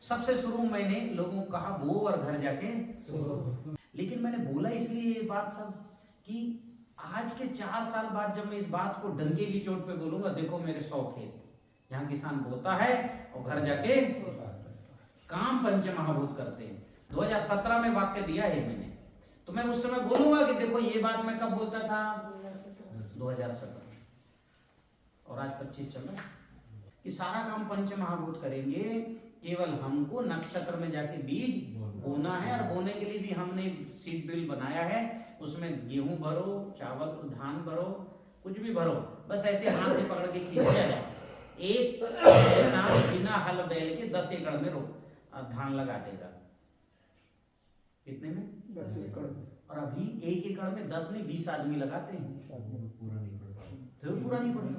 सबसे शुरू मैंने लोगों को कहा वो और घर जाके सो। लेकिन मैंने बोला इसलिए ये बात सब कि आज के 4 साल बाद जब मैं इस बात को डंके की चोट पे बोलूंगा, देखो मेरे 100 खेत यहाँ किसान बोता है और घर जाके काम पंचमहाभूत करते हैं। 2017 में वाक्य दिया है मैंने, तो मैं उस समय बोलूंगा कि देखो ये बात मैं कब बोलता था, 2017, और आज 25 चल रहा है कि सारा काम पंचमहाभूत करेंगे। केवल हमको नक्षत्र में जाके बीज बोना है, और बोने के लिए भी हमने सीड ड्रिल बनाया है। उसमें गेहूं भरो, चावल धान भरो, कुछ भी भरो, बस ऐसे हाथ से पकड़ के खींचा जाए। एक किसान बिना हल बैल के 10 एकड़ में धान लगा देगा। कितने में? 10 एकड़। और अभी 1 एकड़ में 10 नहीं 20 आदमी लगाते हैं, पूरा नहीं पड़ता, तो पूरा नहीं पड़ता।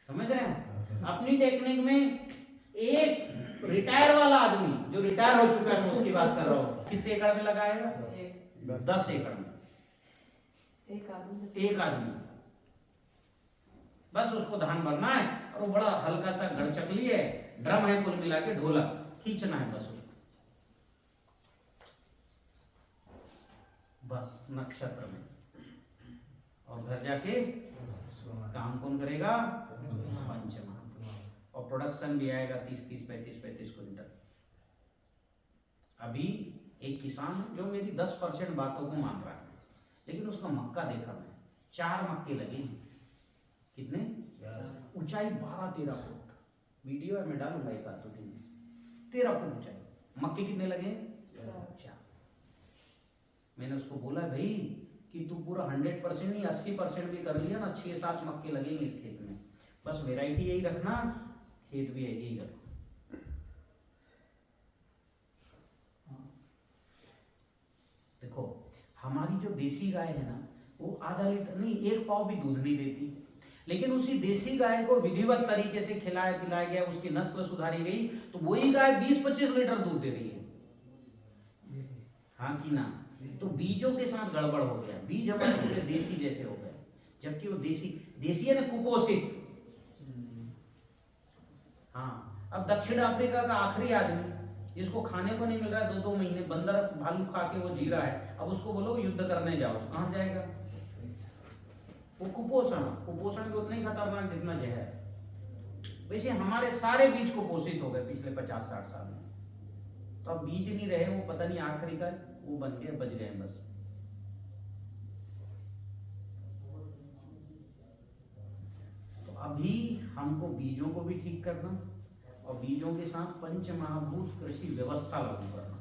समझ रहे हैं? अपनी टेक्निक में एक रिटायर वाला आदमी जो रिटायर हो चुका है, मैं उसकी बात कर रहा हूँ, कितने एकड़ में लगाएगा? 10 एकड़ में एक आदमी। बस उसको धान भरना है, और वो बड़ा हल्का सा गड़चकली है, ड्रम है, कुल मिला के ढोला खींचना है बस उसको। बस नक्षत्र में, और घर जाके काम कौन करेगा? पंचमहाभूत। और प्रोडक्शन भी आएगा 30-35 क्विंटल। अभी एक किसान जो मेरी 10% बातों को मान रहा है, लेकिन उसका मक्का देखा मैं, 4 मक्के लगे। कितने? ऊंचाई 12-13 फुट। वीडियो है, मैं डालूंगा एक आध 13 फुट ऊंचाई। मक्के कितने लगे? 4। मैंने उसको बोला भाई कि तू पूरा 100% नहीं 80% भी कर लिया ना, 6-7 मक्के लगेंगे इस खेत में। बस वेराइटी यही रखना, खेत भी यही रखना। देखो हमारी जो देसी गाय है ना, वो आधा लीटर नहीं 1 पाव भी दूध नहीं देती, लेकिन उसी देसी गाय को विधिवत तरीके से खिलाया पिलाया गया, उसकी नस्ल सुधारी गई, तो वही गाय 20-25 लीटर दूध दे रही है। हाँ कि ना? तो बीजों के साथ गड़बड़ हो गया, बीज हमारे पूरे देसी जैसे हो गए, जबकि वो देसी है ना, कुपोषित। हाँ, अब दक्षिण अफ्रीका का आखिरी आदमी जिसको खाने को नहीं मिल रहा है 2-2 महीने, बंदर भालू खा के वो जी रहा है, अब उसको बोलो युद्ध करने जाओ तो कहां जाएगा? वो कुपोषण भी उतना ही खतरनाक जितना जहर। वैसे हमारे सारे बीज कुपोषित हो गए पिछले 50-60 साल में, तो अब बीज नहीं रहे, वो पता नहीं आखिरी का वो बन गए, बच गए बस। तो अभी हमको बीजों को भी ठीक करना, और बीजों के साथ पंचमहाभूत कृषि व्यवस्था लागू करना।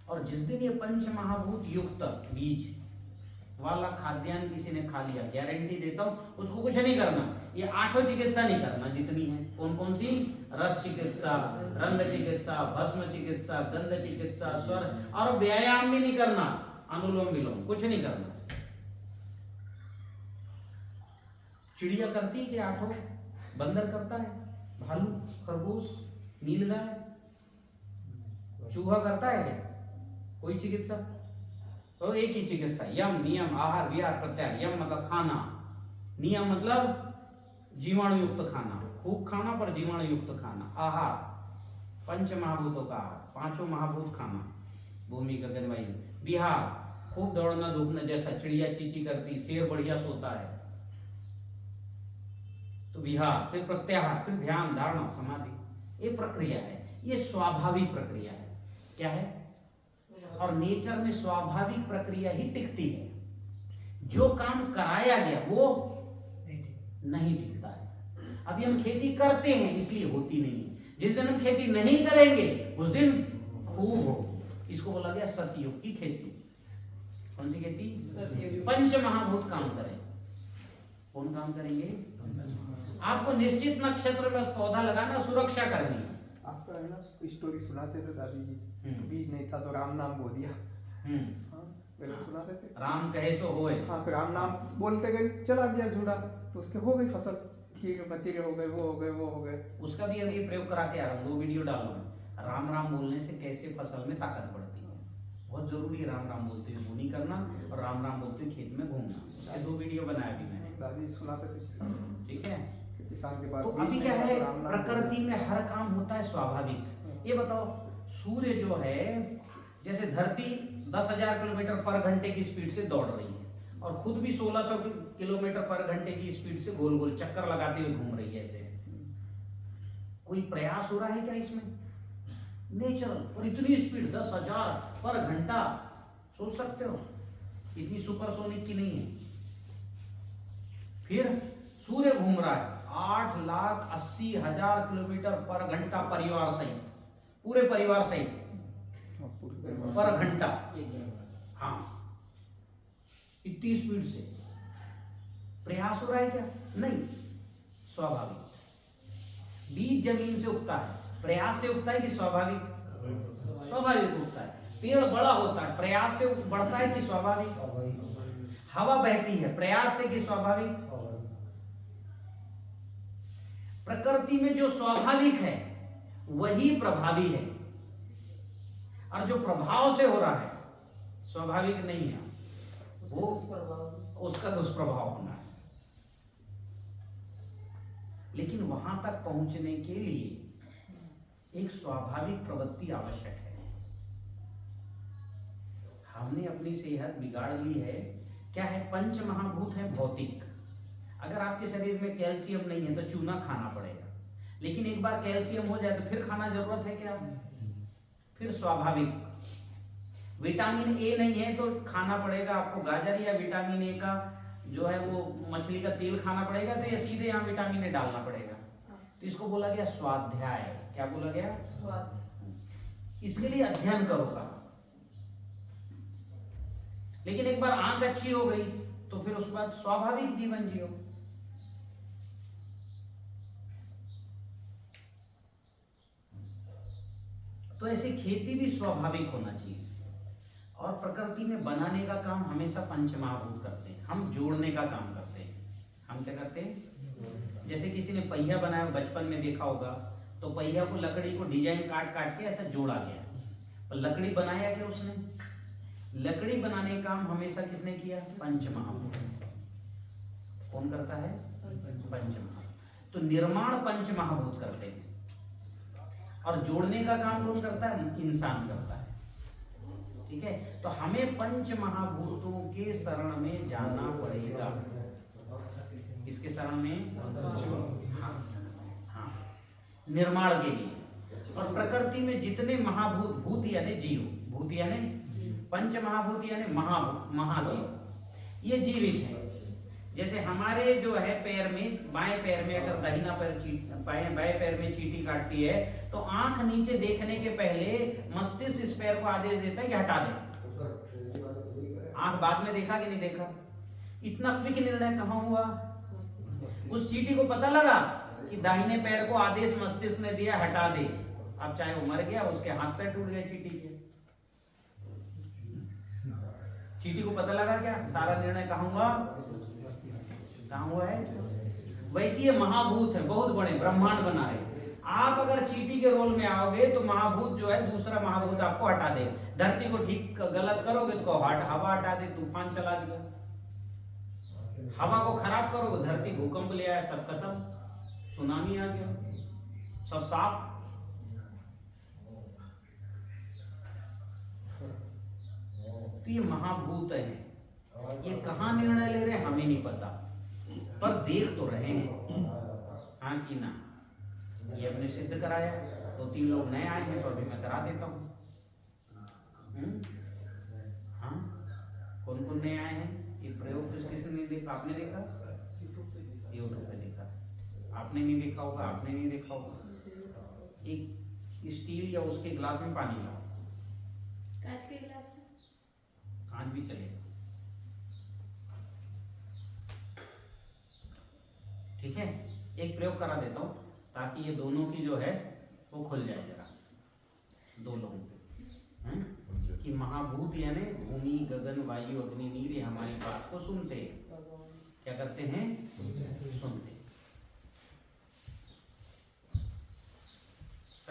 और जिस दिन ये पंचमहाभूत युक्त बीज वाला खाद्यान्न किसी ने खा लिया, गारंटी देता हूं उसको कुछ नहीं करना, ये 8 चिकित्सा नहीं करना जितनी है। कौन कौन सी? रस चिकित्सा, रंग चिकित्सा, भस्म चिकित्सा, गंध चिकित्सा, स्वर, और व्यायाम भी नहीं करना, अनुलोम विलोम कुछ नहीं करना। चिड़िया करती है कि 8, बंदर करता है, भालू, खरगोश, नीलगाय, चूहा करता है क्या कोई चिकित्सा? तो एक ही चिकित्सा, यम नियम आहार विहार प्रत्याहार। यम मतलब खाना, नियम मतलब जीवाणु युक्त खाना, खूब खाना पर जीवाणु युक्त खाना। आहार पंच महाभूतों का आहार, 5 महाभूत खाना, भूमि गगन वायु। विहार खूब दौड़ना धूपना, जैसा चिड़िया चींची करती, शेर बढ़िया सोता है तो विहार। फिर प्रत्याहार, फिर ध्यान धारणा समाधि। ये प्रक्रिया है, ये स्वाभाविक प्रक्रिया है। क्या है? और नेचर में स्वाभाविक प्रक्रिया ही टिकती है। जो काम कराया गया वो नहीं टिकता है। अभी हम खेती करते हैं इसलिए होती नहीं है, जिस दिन हम खेती नहीं करेंगे उस दिन खूब हो। इसको बोला गया सतयुग की खेती। कौन सी खेती? पंच महाभूत काम करें। कौन काम करेंगे? आपको निश्चित नक्षत्र में पौधा लगाना, सुरक्षा करनी है। आपका है ना स्टोरी सुनाते थे दादी जी, बीज नहीं था तो राम नाम बोल दिया। हाँ, पहले सुनाते थे, राम कहे सो होए। हाँ, तो राम नाम बोलते गए, चला गया झूठा, तो उसके हो गई फसल, खीर के पत्ती के हो गए, वो हो गए, वो हो गए। उसका भी अभी प्रयोग करा के आ रहा हूँ, 2 वीडियो डाल रहा हूँ। राम राम बोलने से कैसे फसल में ताकत बढ़ती है, बहुत जरूरी है। राम राम बोलते हुए बोनी करना और राम राम बोलते हुए खेत में घूमना, उसके 2 वीडियो बनाया भी मैंने। दादी सुनाते थे, ठीक है। किसान के पास तो बीज अभी नहीं क्या था है, तो राम नाम प्रकृति में हर काम होता है स्वाभाविक। ये बताओ, सूर्य जो है, जैसे धरती 10,000 किलोमीटर पर घंटे की स्पीड से दौड़ रही है और खुद भी 1600 किलोमीटर पर घंटे की स्पीड से गोल गोल चक्कर लगाते हुए घूम रही है ऐसे, कोई प्रयास हो रहा है क्या इसमें? नेचुरल। और इतनी स्पीड 10,000 पर घंटा, सोच सकते हो, इतनी सुपरसोनिक की नहीं है। फिर सूर्य घूम रहा है 8,80,000 किलोमीटर पर घंटा परिवार सहित, पूरे परिवार सहित पर घंटा। हाँ, इतनी स्पीड से प्रयास हो रहा है क्या? नहीं, स्वाभाविक। बीज जमीन से उगता है, प्रयास से उगता है कि स्वाभाविक? स्वाभाविक उगता है। पेड़ बड़ा होता है, प्रयास से बढ़ता है कि स्वाभाविक? हवा बहती है, प्रयास से कि स्वाभाविक? प्रकृति में जो स्वाभाविक है वही प्रभावी है, और जो प्रभाव से हो रहा है स्वाभाविक नहीं है, वो उसका दुष्प्रभाव होना है। लेकिन वहां तक पहुंचने के लिए एक स्वाभाविक प्रवृत्ति आवश्यक है। हमने अपनी सेहत बिगाड़ ली है। क्या है? पंच महाभूत है भौतिक। अगर आपके शरीर में कैल्शियम नहीं है तो चूना खाना पड़ेगा, लेकिन एक बार कैल्शियम हो जाए तो फिर खाना जरूरत है क्या? फिर स्वाभाविक। विटामिन ए नहीं है तो खाना पड़ेगा आपको गाजर, या विटामिन ए का जो है वो मछली का तेल खाना पड़ेगा, तो ये सीधे यहाँ विटामिन ए डालना पड़ेगा। तो इसको बोला गया स्वाध्याय। क्या बोला गया? इसके लिए अध्ययन करो का। लेकिन एक बार आंख अच्छी हो गई तो फिर उसके बाद स्वाभाविक जीवन जियो। तो ऐसे खेती भी स्वाभाविक होना चाहिए। और प्रकृति में बनाने का काम हमेशा पंचमहाभूत करते हैं, हम जोड़ने का काम करते हैं। हम क्या करते हैं? जैसे किसी ने पहिया बनाया, बचपन में देखा होगा, तो पहिया को, लकड़ी को डिजाइन काट काट के ऐसा जोड़ा गया, और लकड़ी बनाया क्या उसने? लकड़ी बनाने का काम हमेशा किसने किया? पंचमहाभूत। कौन करता है? पंचमहाभूत। तो निर्माण पंचमहाभूत करते हैं, और जोड़ने का काम कौन करता है? इंसान करता है। ठीक है, तो हमें पंच महाभूतों के शरण में जाना पड़ेगा। किसके शरण में? हाँ, हाँ, निर्माण के लिए। और प्रकृति में जितने महाभूत, भूत यानी जीव, भूत यानी पंच महाभूत यानी महाजीव, ये जीवित है। जैसे हमारे जो है पैर में, बाएं पैर में अगर दाहिना पैर बाएं पैर में चींटी काटती है तो आंख नीचे देखने के पहले मस्तिष्क इस पैर को आदेश देता है कि हटा दे। आंख बाद में देखा कि नहीं देखा? इतना क्विक निर्णय कहाँ हुआ? उस चींटी को पता लगा कि दाहिने पैर को आदेश मस्तिष्क ने दिया, हटा दे। अब चाहे वो मर गया, उसके हाथ पैर टूट गए चींटी के। चींटी को पता लगा क्या? सारा निर्णय कहाँ हुआ? कहाँ हुआ है? वैसे ये महाभूत है, बहुत बड़े ब्रह्मांड बना है। आप अगर चींटी के रोल में आओगे तो महाभूत जो है, दूसरा महाभूत आपको हटा दे। धरती को ठीक गलत करोगे तो हवा हटा दे, तूफान चला दिया। हवा को खराब करोगे, धरती भूकंप ले आया, सब खत्म, सुनामी आ गया, सब साफ। तो ये महाभूत है, ये कहाँ निर्णय ले रहे हैं हमें नहीं पता, पर देख तो रहे हैं। हाँ कि ना? ये हमने सिद्ध कराया। 2-3 लोग नए आए हैं तो अभी मैं करा देता हूँ। हाँ, कौन कौन नए आए हैं? ये प्रयोग किस किसने नहीं देखा? आपने देखा? यूट्यूब पे देखा। आपने नहीं देखा होगा, आपने नहीं देखा होगा। एक स्टील या उसके गिलास में पानी लाओ, कांच के गिलास में, कांच भी चलेगा। ठीक है, एक प्रयोग करा देता हूं ताकि ये दोनों की जो है वो खुल जाए जरा, दो लोगों पे, कि महाभूत यानी भूमि, गगन, वायु, अग्नि, नीर, ये हमारी बात को सुनते हैं। क्या करते हैं? सुनते।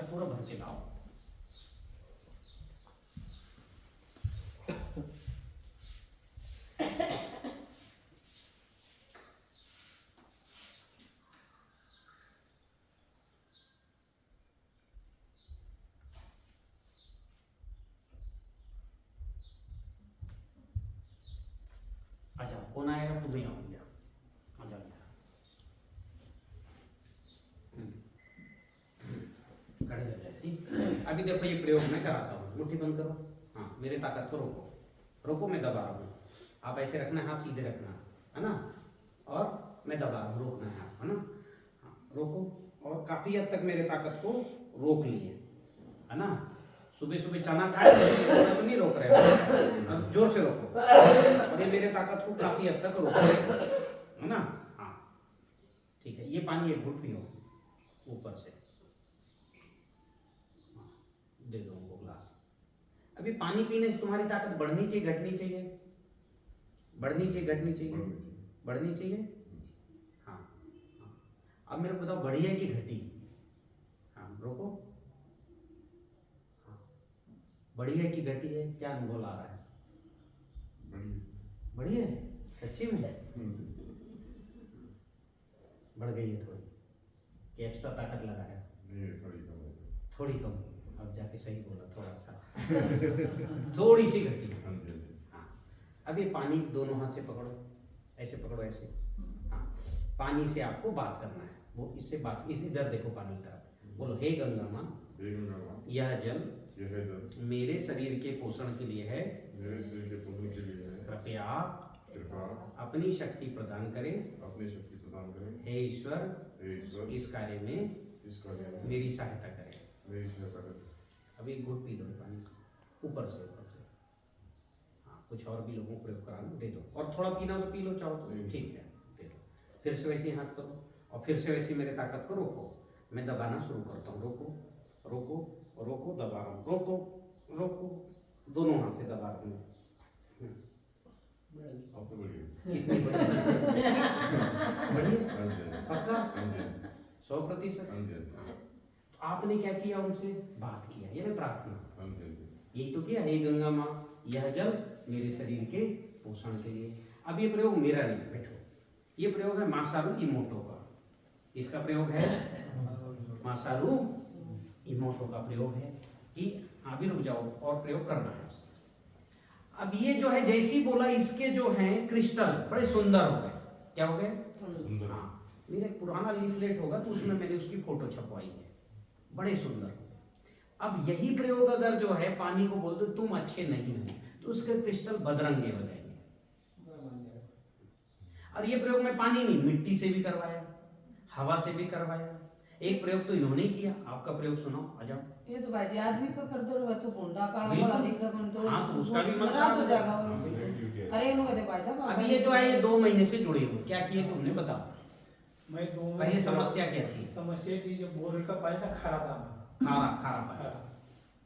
पूरा भर के लाओ। तुम्हें आओ भैया, आ जाओ भैया। खड़े हो जैसे। अभी देखो ये प्रयोग मैं कराता हूँ, मुट्ठी बंद करो। हाँ, मेरे ताकत को रोको, रोको, मैं दबा रहा हूँ। आप ऐसे रखना, हाथ सीधे रखना है ना, और मैं दबा रहा हूँ, रोकना है आप, है ना। हाँ, रोको, और काफी हद तक मेरे ताकत को रोक लिए, है ना। सुबह सुबह चना खाए तो नहीं रोक रहे हो, अब जोर से रोको, और ये मेरे ताकत को काफी हद तक रोक रहे है ना। हाँ ठीक है, ये पानी एक घुट पियो ऊपर से, दे दो उनको ग्लास। अभी पानी पीने से तुम्हारी ताकत बढ़नी चाहिए घटनी चाहिए? बढ़नी चाहिए घटनी चाहिए? बढ़नी चाहिए। हाँ हाँ, अब मेरे को बताओ बढ़ी है कि घटी? हाँ रोको। हाँ, बढ़ी है कि घटी है? क्या अनुभव आ रहा है? बढ़ी है, सच्ची में बढ़ गई है थोड़ी, कि एक्स्ट्रा ताकत लगा है? थोड़ी कम, अब जाके सही बोला, थोड़ा सा थोड़ी सी घटी है। हाँ, अब ये पानी दोनों हाथ से पकड़ो, ऐसे पकड़ो, ऐसे। हाँ, पानी से आपको बात करना है, वो इससे बात, इस इधर देखो पानी की तरफ, बोलो हे गंगा माँ, यह जल मेरे शरीर के पोषण के लिए है, कृपया अपनी शक्ति प्रदान करें, हे ईश्वर इस कार्य में मेरी सहायता करें। अभी एक घूंट पी लो पानी, ऊपर से। हाँ, कुछ और भी लोगों को प्रयोग कराना, दे दो, और थोड़ा पीना हो तो पी लो, चाहो तो, ठीक है, दे दो। फिर से वैसे ही हाथ करो, और फिर से वैसे मेरे ताकत को रोको, मैं दबाना शुरू करता हूँ, रोको रोको रोको, दबा रहा हूँ, रोको रोको, दोनों हाथ से दबा रहा हूँ। कितनी बड़ी बड़ी पक्का 100%। आपने क्या किया? उनसे बात किया, ये प्रार्थना, यही तो किया, हे गंगा माँ यह जल मेरे शरीर के पोषण के लिए। अब ये प्रयोग मेरा नहीं, बैठो, ये प्रयोग है मासारू इमोटो का। इसका प्रयोग है मासारू इमोटो का प्रयोग है कि अभी रुक जाओ, और प्रयोग करना है। अब ये जो है जैसी बोला, इसके जो हैं क्रिस्टल बड़े सुंदर हो गए। क्या हो गए? हाँ, मेरा एक पुराना लीफलेट होगा तो उसमें मैंने उसकी फोटो छपवाई है, बड़े सुंदर। अब यही प्रयोग अगर जो है पानी को बोल दो तुम अच्छे नहीं हो, तो उसके क्रिस्टल बदरंगे हो जाएंगे। और ये प्रयोग मैं पानी नहीं, मिट्टी से भी करवाया, हवा से भी करवाया। एक प्रयोग तो इन्होंने किया, आपका प्रयोग सुनाओ, आ जाओ। ये तो भाई आदमी पर कर दो, वो तो भोंडा काला बिल्कुल। बड़ा दिख रहा है, तो हाँ, तो उसका भी मन नाराज हो खराब जाएगा हाँ, वो। बिल्कुल। अरे इन्होंने कहते भाई साहब अभी ये जो है ये 2 महीने से जुड़े हुए, क्या किए तुमने बताओ? मैं 2 पहले समस्या क्या थी? समस्या थी, जो बोरवेल का पानी था खारा था, खारा पानी। खारा।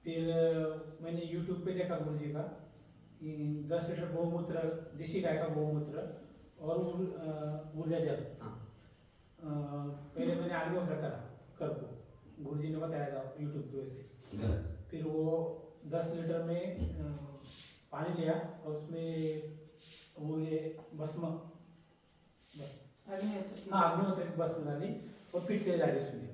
फिर मैंने YouTube पे देखा गुरु जी का कि 10 लीटर गौमूत्र, देसी गाय का गौमूत्र और ऊर्जा जल, पहले मैंने आग्नेहोत्र करा कर को, गुरु जी ने बताया था YouTube पे से। फिर वो 10 लीटर में पानी लिया और उसमें वो ये भस्म, अग्निहोत्र की भस्म डाली और पीट के डाली उसमें,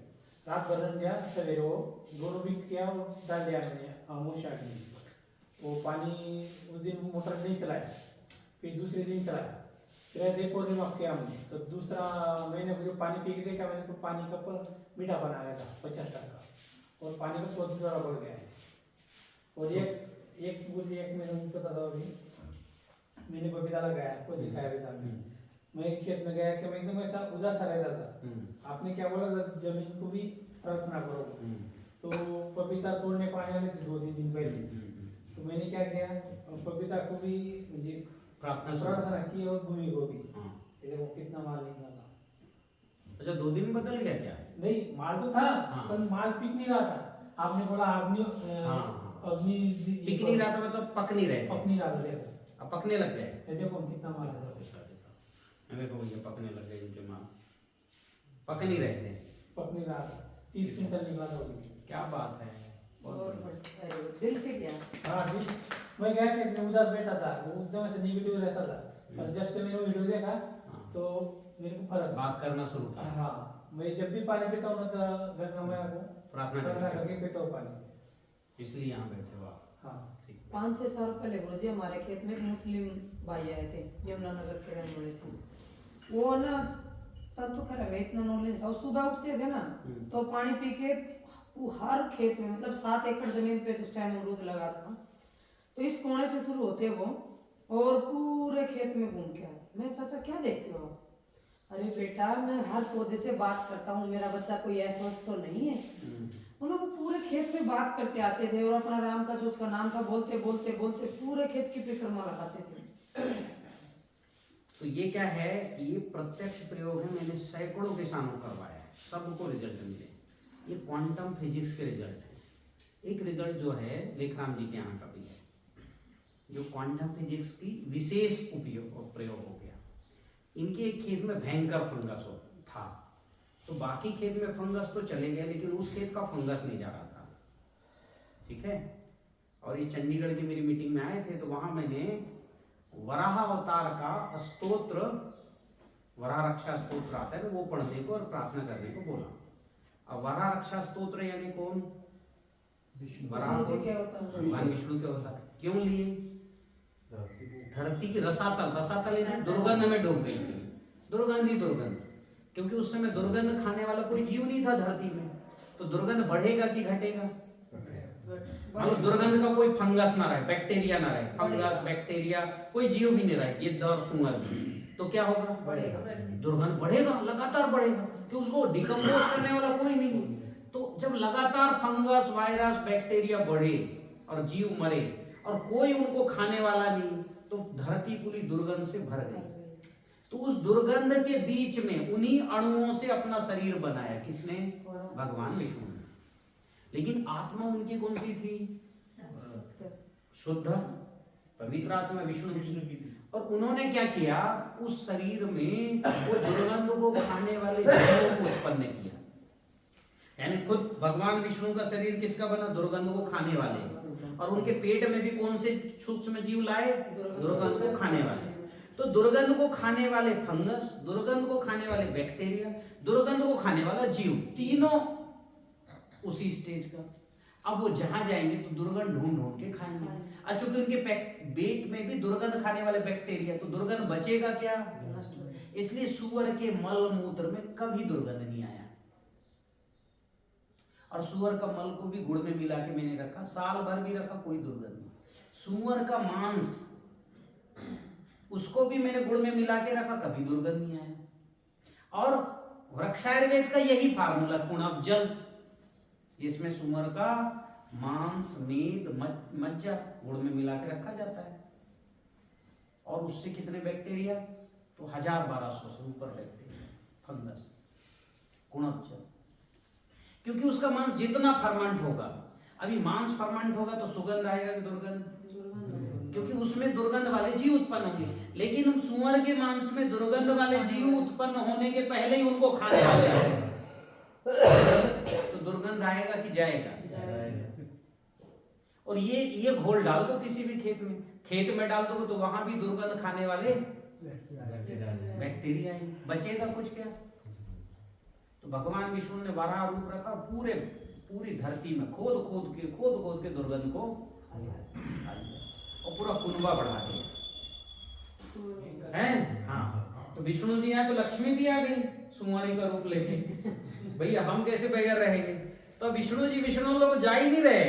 रात भर रख दिया, सवेरे वो दोनों मिक्स किया और डाल दिया मैंने आमोशा के। वो पानी उस दिन मोटर नहीं चलाया, फिर दूसरे दिन चलाया, फिर ऐसे पूर्णिमा किया हमने। तो दूसरा महीने को जो पानी पी के देखा मैंने, तो पानी का मीठा बना आया था 50%, और पानी का स्वाद थोड़ा बढ़ गया है। और एक मुझे एक महीने पता था, अभी मैंने पपीता लगाया, कोई दिखाया भी था, मैं खेत में गया कि मैं एकदम ऐसा उदास सा रहता था। आपने क्या बोला था, जमीन को भी प्रार्थना करो, तो पपीता तोड़ने को आने वाले थे 2-3 दिन पहले, तो मैंने क्या किया, पपीता को भी मुझे प्रार्थना की और भूमि को भी। ये देखो कितना माल निकला था। अच्छा, 2 दिन बदल गया क्या? नहीं, माल तो था, पर माल पिक नहीं रहा था। आपने बोला अग्नि पिक नहीं रहा था, मतलब पक नहीं रहे, पक नहीं रहा था, देखो अब पकने लग गए। देखो कितना माल है, देखो भैया पकने लग गए इनके माल, पक नहीं रहे थे, पक नहीं रहा था, 30 क्विंटल निकला था। क्या बात है, दिल से क्या। हाँ जी, मैं क्या कि उदास बैठा था, वो एकदम से नेगेटिव रहता था, और जब से मैंने वो वीडियो देखा तो मेरे को फर्क, बात करना शुरू किया। हाँ, मैं जब भी पानी पीता हूँ ना तो गंगा मैया को प्रार्थना करके पीता हूँ पानी, इसलिए यहाँ बैठे हो आप। हाँ 5-6 साल पहले गुरुजी हमारे खेत में एक मुस्लिम भाई आए थे, यमुनानगर के रहने वाले थे। वो ना तब तो खैर हमें इतना नॉलेज था, वो सुबह उठते थे ना तो पानी पी के वो हर खेत में, मतलब 7 एकड़ जमीन पे उस टाइम अमरूद लगा था, तो इस कोने से शुरू होते वो और पूरे खेत में घूम के आए। मैं चाचा क्या देखते हो आप? अरे बेटा मैं हर पौधे से बात करता हूँ, मेरा बच्चा कोई अस्वस्थ तो नहीं है। उन्होंने वो पूरे खेत में बात करते आते थे और अपना राम का जो उसका नाम था बोलते बोलते बोलते पूरे खेत की परिक्रमा लगाते थे। तो ये क्या है, ये प्रत्यक्ष प्रयोग है, मैंने सैकड़ों किसानों को करवाया है, सबको रिजल्ट मिले। ये क्वांटम फिजिक्स के रिजल्ट है। एक रिजल्ट जो है लेखराम जी के यहाँ का भी है, जो क्वांटम फिजिक्स की विशेष उपयोग प्रयोग हो गया। इनके एक खेत में भयंकर फंगस था, तो बाकी खेत में फंगस तो चले गए, लेकिन उस खेत का फंगस नहीं जा रहा था। ठीक है, और ये चंडीगढ़ की मेरी मीटिंग में आए थे, तो वहां मैंने वराह अवतार का स्तोत्र, वराह रक्षा स्तोत्र आता है, वो पढ़ने को और प्रार्थना करने को बोला। अब वराह रक्षा स्तोत्र यानी कौन? वराह विष्णु जी क्या होता है? भगवान विष्णु क्या होता है? क्यों लिए? धरती की रसातल, रसातल यानी दुर्गंध में डूब गई थी, दुर्गंध ही दुर्गंध, क्योंकि उस समय दुर्गंध खाने वाला कोई जीव नहीं था धरती में। तो दुर्गंध बढ़ेगा कि घटेगा? मतलब दुर्गंध का कोई फंगस ना रहे, बैक्टीरिया ना रहे, फंगस बैक्टीरिया कोई जीव भी नहीं रहे, गिद्ध और सुअर भी, तो क्या होगा? दुर्गंध बढ़ेगा, लगातार बढ़ेगा, कि उसको डिकम्पोज करने वाला कोई नहीं। तो जब लगातार फंगस, वायरस, बैक्टीरिया बढ़े और जीव मरे और कोई उनको खाने वाला नहीं, तो धरती पूरी दुर्गंध से भर गई। तो उस दुर्गंध के बीच में उन्हीं अणुओं से अपना शरीर बनाया, किसने? भगवान विष्णु ने। लेकिन आत्मा उनकी कौन सी थी? शुद्ध पवित्र आत्मा विष्णु की थी। और उन्होंने क्या किया, उस शरीर में वो दुर्गंध को खाने वाले जीवों को उत्पन्न किया। यानी खुद भगवान विष्णु का शरीर किसका बना? दुर्गंध को खाने वाले। और उनके पेट में भी कौन से सूक्ष्म जीव लाए? दुर्गंध को खाने वाले। तो दुर्गंध को खाने वाले फंगस, दुर्गंध को खाने वाले बैक्टीरिया, दुर्गंध को खाने वाला जीव, तीनों उसी स्टेज का। अब वो जहां जाएंगे तो दुर्गंध ढूंढ ढूंढ के खाएंगे। चूंकि उनके पेट में भी दुर्गंध खाने वाले बैक्टीरिया, तो दुर्गंध बचेगा क्या? इसलिए सुअर के मल मूत्र में कभी दुर्गंध नहीं आया। और सुअर का मल को भी गुड़ में मिला के मैंने रखा, साल भर भी रखा, कोई दुर्गंध नहीं। सुअर का मांस, उसको भी मैंने गुड़ में मिला के रखा, कभी दुर्गंध नहीं आया। और वृक्षायुर्वेद का यही फार्मूला, कुणव जल, जिसमें सुअर का मांस, मेद, मज्जा गुड़ में मिला के रखा जाता है। और उससे कितने बैक्टीरिया? तो 1000-1200 से ऊपर बैक्टीरिया, फंगस, कुणव जल। क्योंकि उसका मांस जितना फर्मेंट होगा, अभी मांस फर्मेंट होगा तो सुगंध आएगा कि दुर्गंध? क्योंकि उसमें दुर्गंध वाले जीव उत्पन्न होंगे। लेकिन सुअर के मांस में दुर्गंध वाले जीव उत्पन्न होने के पहले ही उनको खाने वाले हैं, तो दुर्गंध आएगा कि जाएगा? और ये घोल डाल दो किसी भी खेत में डाल दो, तो वहां भी दुर्गंध खाने वाले बैक्टीरिया आएंगे, बचेगा कुछ क्या? तो भगवान विष्णु ने वराह रूप रखा, पूरी धरती में खोद खोद के दुर्गंध को खा लिया और पूरा कुनबा बढ़ा दिया है। हाँ, तो विष्णु जी आए तो लक्ष्मी भी आ गई सुअर का रूप लेके। भैया हम कैसे बगैर रहेंगे? तो विष्णु लोग जा ही नहीं रहे,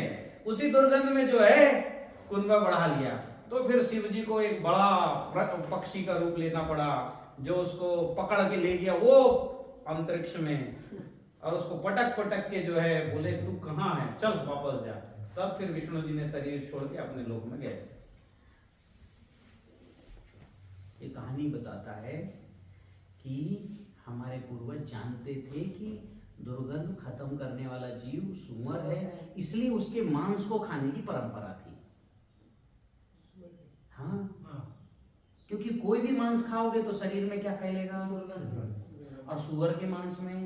उसी दुर्गंध में जो है कुनबा बढ़ा लिया। तो फिर शिव जी को एक बड़ा पक्षी का रूप लेना पड़ा, जो उसको पकड़ के ले गया वो अंतरिक्ष में, और उसको पटक के जो है बोले तू कहाँ है, चल वापस जा। तब फिर विष्णु जी ने शरीर छोड़ के अपने लोक में गए। ये कहानी बताता है कि हमारे पूर्वज जानते थे कि दुर्गंध खत्म करने वाला जीव सुअर है, इसलिए उसके मांस को खाने की परंपरा थी। हाँ, क्योंकि कोई भी मांस खाओगे तो शरीर में क्या फैलेगा? और सुअर के मांस में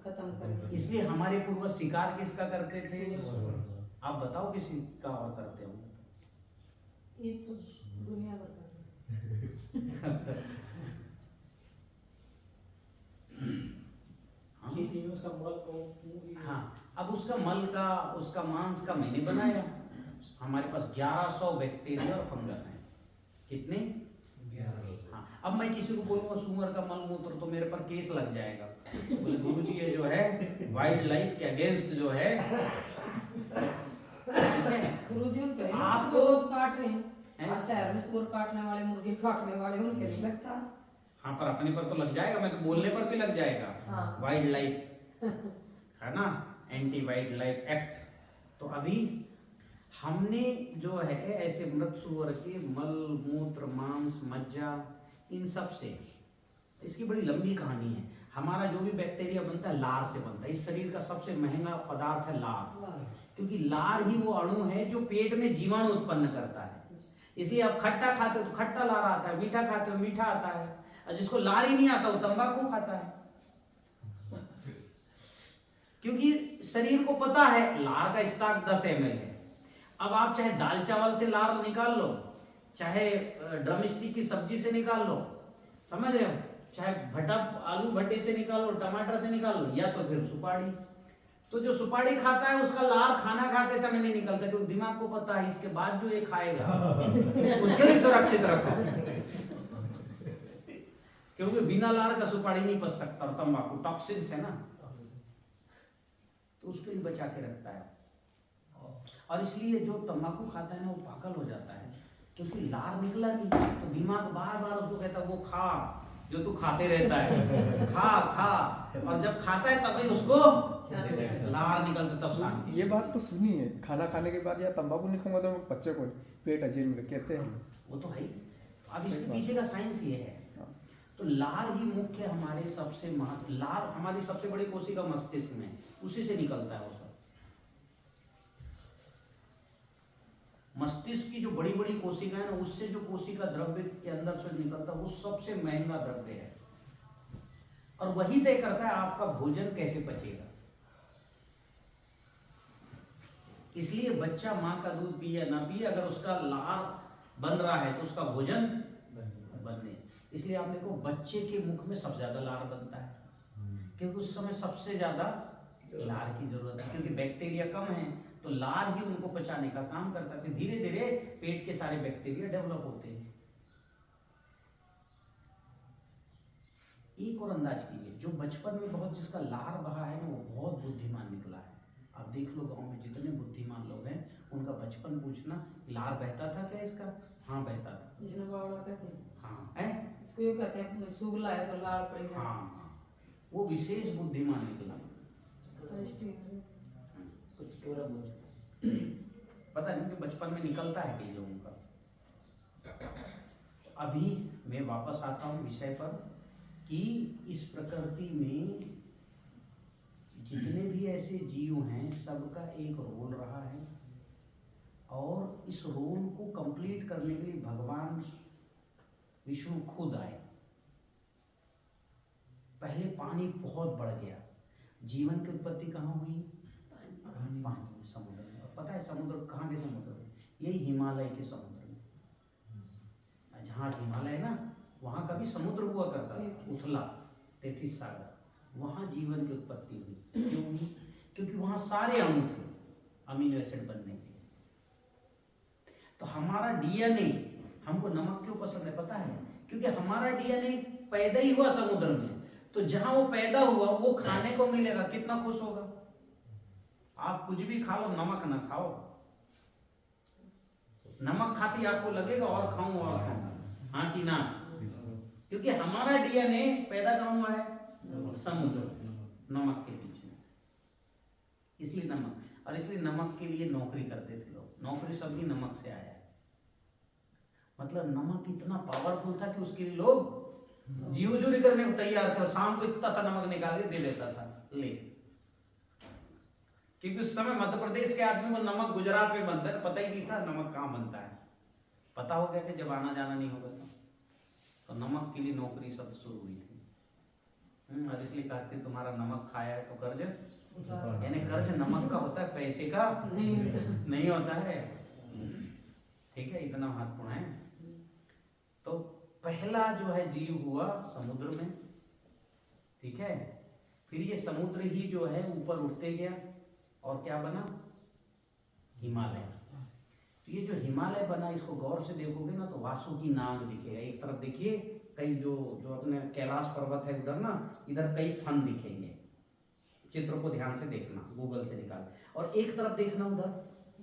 खत्म करेंगे। इसलिए हमारे पूर्वज शिकार किसका करते थे? आप बताओ किसी का और करते हो? ये तो दुनिया भर का खेती में उसका मल को, हाँ, अब उसका मल का, उसका मांस का मैंने बनाया, हमारे पास 1100 बैक्टीरिया और फंगस हैं। कितने? हाँ। अब मैं किसी को बोलूंगा सुअर का मलमूत्र तो मेरे पर केस लग जाएगा, बोले गुरुजी ये जो है वाइल्ड लाइफ के अगेंस्ट जो है। गुरुजी उन पे आप जो रोज काट रहे हैं हैं? और शहर में सुअर काटने वाले, मुर्गे काटने वाले, उनके नहीं लगता। हाँ, पर अपने पर तो लग जाएगा, मैं तो बोलने पर भी लग जाएगा। हाँ। वाइल्ड लाइफ है ना, एंटी वाइल्ड लाइफ एक्ट। तो अभी हमने जो है ऐसे मृत सुअर के मल मूत्र मांस मज्जा इन सब से, इसकी बड़ी लंबी कहानी है। हमारा जो भी बैक्टीरिया बनता है लार से बनता है। इस शरीर का सबसे महंगा पदार्थ है लार, क्योंकि लार ही वो अणु है जो पेट में जीवाणु उत्पन्न करता है। इसलिए आप खट्टा खाते हो तो खट्टा लार आता है, मीठा खाते हो मीठा आता है, और जिसको लार ही नहीं आता वो तंबाकू खाता है। क्योंकि शरीर को पता है लार का स्टॉक 10 ml है। अब आप चाहे दाल चावल से लार निकाल लो, चाहे ड्रम स्टिक की सब्जी से निकाल लो, समझ रहे हो, चाहे भट्टा आलू भट्टे से निकालो, टमाटर से निकाल लो, या तो फिर सुपारी। तो जो सुपारी खाता है उसका लार खाना खाते समय नहीं निकलता, क्योंकि दिमाग को पता है इसके बाद जो ये खाएगा उसके लिए सुरक्षित रखो, क्योंकि बिना लार का सुपारी नहीं पच सकता, और तंबाकू टॉक्सिन्स है ना, तो उसके लिए बचा के रखता है। और इसलिए जो तंबाकू खाता है ना वो पागल हो जाता है, क्योंकि लार निकला नहीं, तो दिमाग बार बार उसको कहता है वो खा जो तू खाते रहता है, खा खा, और जब खाता है तभी उसको लार निकलता, तब शांति। ये बात तो सुनी है, खाना खाने के बाद या तंबाकू नहीं खाऊंगा तो बच्चे को पेट अजीब में कहते हैं। वो तो है ही। अब इसके पीछे का साइंस ये है। तो लार ही मुख्य हमारे सबसे महत्व, लार हमारी सबसे बड़ी कोशिका मस्तिष्क में, उसी से निकलता है वो सब। मस्तिष्क की जो बड़ी बड़ी कोशिका है ना, उससे जो कोशिका द्रव्य के अंदर से निकलता है वो सबसे महंगा द्रव्य है, और वही तय करता है आपका भोजन कैसे पचेगा। इसलिए बच्चा माँ का दूध पिए या ना पिए, अगर उसका लार बन रहा है तो उसका भोजन बनने। इसलिए आप देखो बच्चे के मुख में सबसे ज्यादा लार बनता है, क्योंकि उस समय सबसे ज्यादा लार की जरूरत है, क्योंकि बैक्टीरिया कम है, तो लार ही उनको पचाने का काम करता है। फिर धीरे धीरे पेट के सारे बैक्टीरिया डेवलप होते हैं। एक और अंदाज कीजिए, जो बचपन में बहुत जिसका लार बहा है ना वो बहुत बुद्धिमान निकला है। आप देख लो गांव में जितने बुद्धिमान लोग हैं उनका बचपन पूछना, लार बहता था क्या इसका? हाँ बहता था। जिसने बावड़ा कहते हैं, हाँ है, इसको ये कहते हैं सुगला है तो लाल पड़ी है। हाँ, वो विशेष बुद्धिमान निकला। कुछ पूरा बोल पता नहीं कि बचपन में निकलता है कई लोगों का। अभी मैं वापस आता हूँ विषय पर कि इस प्रकृति में जितने भी ऐसे जीव हैं सबका एक रोल रहा है, और इस रोल को कंप्लीट करने के लिए भगवान विष्णु खुद आए। पहले पानी बहुत बढ़ गया, जीवन की उत्पत्ति कहाँ हुई? पानी, समुद्र में। और पता है समुद्र कहाँ के समुद्र में? यही हिमालय के समुद्र में। जहाँ हिमालय ना वहाँ का भी समुद्र हुआ करता था, उथला 33 सागर, वहाँ जीवन की उत्पत्ति हुई। क्यों हुई? क्योंकि वहाँ सारे अणु थे अमीनो एसिड बनने के। तो हमारा डीएनए, हमको नमक क्यों पसंद है पता है? क्योंकि हमारा डीएनए पैदा ही हुआ समुद्र में, तो जहां वो पैदा हुआ वो खाने को मिलेगा, कितना खुश होगा। आप कुछ भी खा लो, नमक ना खाओ, नमक खाती आपको लगेगा और खाऊं और खाऊं, हाँ कि ना? क्योंकि हमारा डीएनए पैदा कहाँ हुआ है? समुद्र, नमक के बीच में। इसलिए नमक, और इसलिए नमक के लिए नौकरी करते थे लोग। नौकरी शब्द ही नमक से आया है। मतलब नमक इतना पावरफुल था कि उसके लिए लोग जीव चोरी करने को तैयार थे, और शाम को इतना सा नमक निकाल के दे देता था, ले। क्योंकि उस समय मध्य प्रदेश के आदमी को नमक गुजरात में बनता है, पता ही नहीं था नमक कहाँ बनता है। पता हो गया कि जब आना जाना नहीं होगा तो नमक के लिए नौकरी सब शुरू हुई थी। और इसलिए कहते तुम्हारा नमक खाया है तो कर्ज, यानी कर्ज नमक का होता है, पैसे का नहीं होता है। ठीक है, इतना महत्वपूर्ण है। तो पहला जो है जीव हुआ समुद्र में, ठीक है। फिर ये समुद्र ही जो है ऊपर उठते गया और क्या बना? हिमालय। तो ये जो हिमालय बना, इसको गौर से देखोगे ना तो वासुकी नाग दिखेगा। एक तरफ देखिए कई जो जो अपने कैलाश पर्वत है उधर ना, इधर कई फन दिखेंगे। चित्र को ध्यान से देखना, गूगल से निकाल। और एक तरफ देखना उधर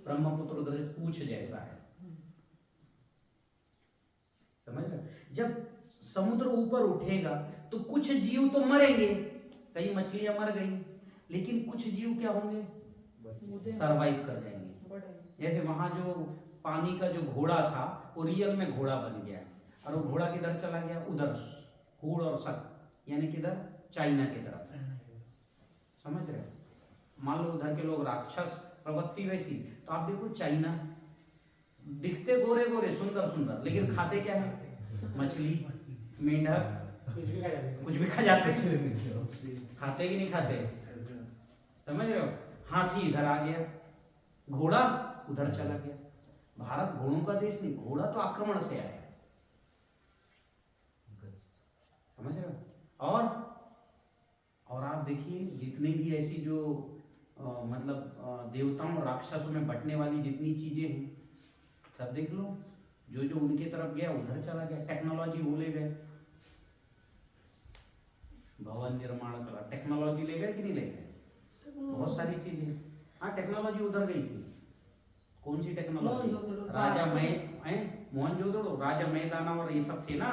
ब्रह्मपुत्र, उधर पूछ जैसा है, समझ रहे हो? जब समुद्र ऊपर उठेगा तो कुछ जीव तो मरेंगे, कई मछलियां मर गई, लेकिन कुछ जीव क्या होंगे, सरवाइव कर जाएंगे। जैसे वहां जो पानी का जो घोड़ा था वो रियल में घोड़ा बन गया, और वो घोड़ा किधर चला गया, उधर हूड़ और सक, यानी किधर, चाइना की तरफ। समझ रहे हो? मान लो उधर के लोग राक्षस प्रवृत्ति वैसी, तो आप देखो चाइना, दिखते गोरे गोरे सुंदर सुंदर, लेकिन खाते क्या है, मछली, मेंढक, कुछ भी खा जाते, खाते कि नहीं खाते, समझ रहे हो? हाथी इधर आ गया, घोड़ा उधर चला गया। भारत घोड़ों का देश नहीं, घोड़ा तो आक्रमण से आया, समझ रहे हो? और आप देखिए जितने भी ऐसी जो मतलब देवताओं और राक्षसों में बंटने वाली जितनी चीजें हैं, सब देख लो, जो जो उनके तरफ गया उधर चला गया। टेक्नोलॉजी वो ले गए, भवन निर्माण कला, टेक्नोलॉजी ले गए कि नहीं ले गए? बहुत सारी चीजें, हाँ टेक्नोलॉजी उधर गई थी। कौन सी टेक्नोलॉजी? राजा मोहनजोदड़ो, राजा मैदाना और ये सब थे ना,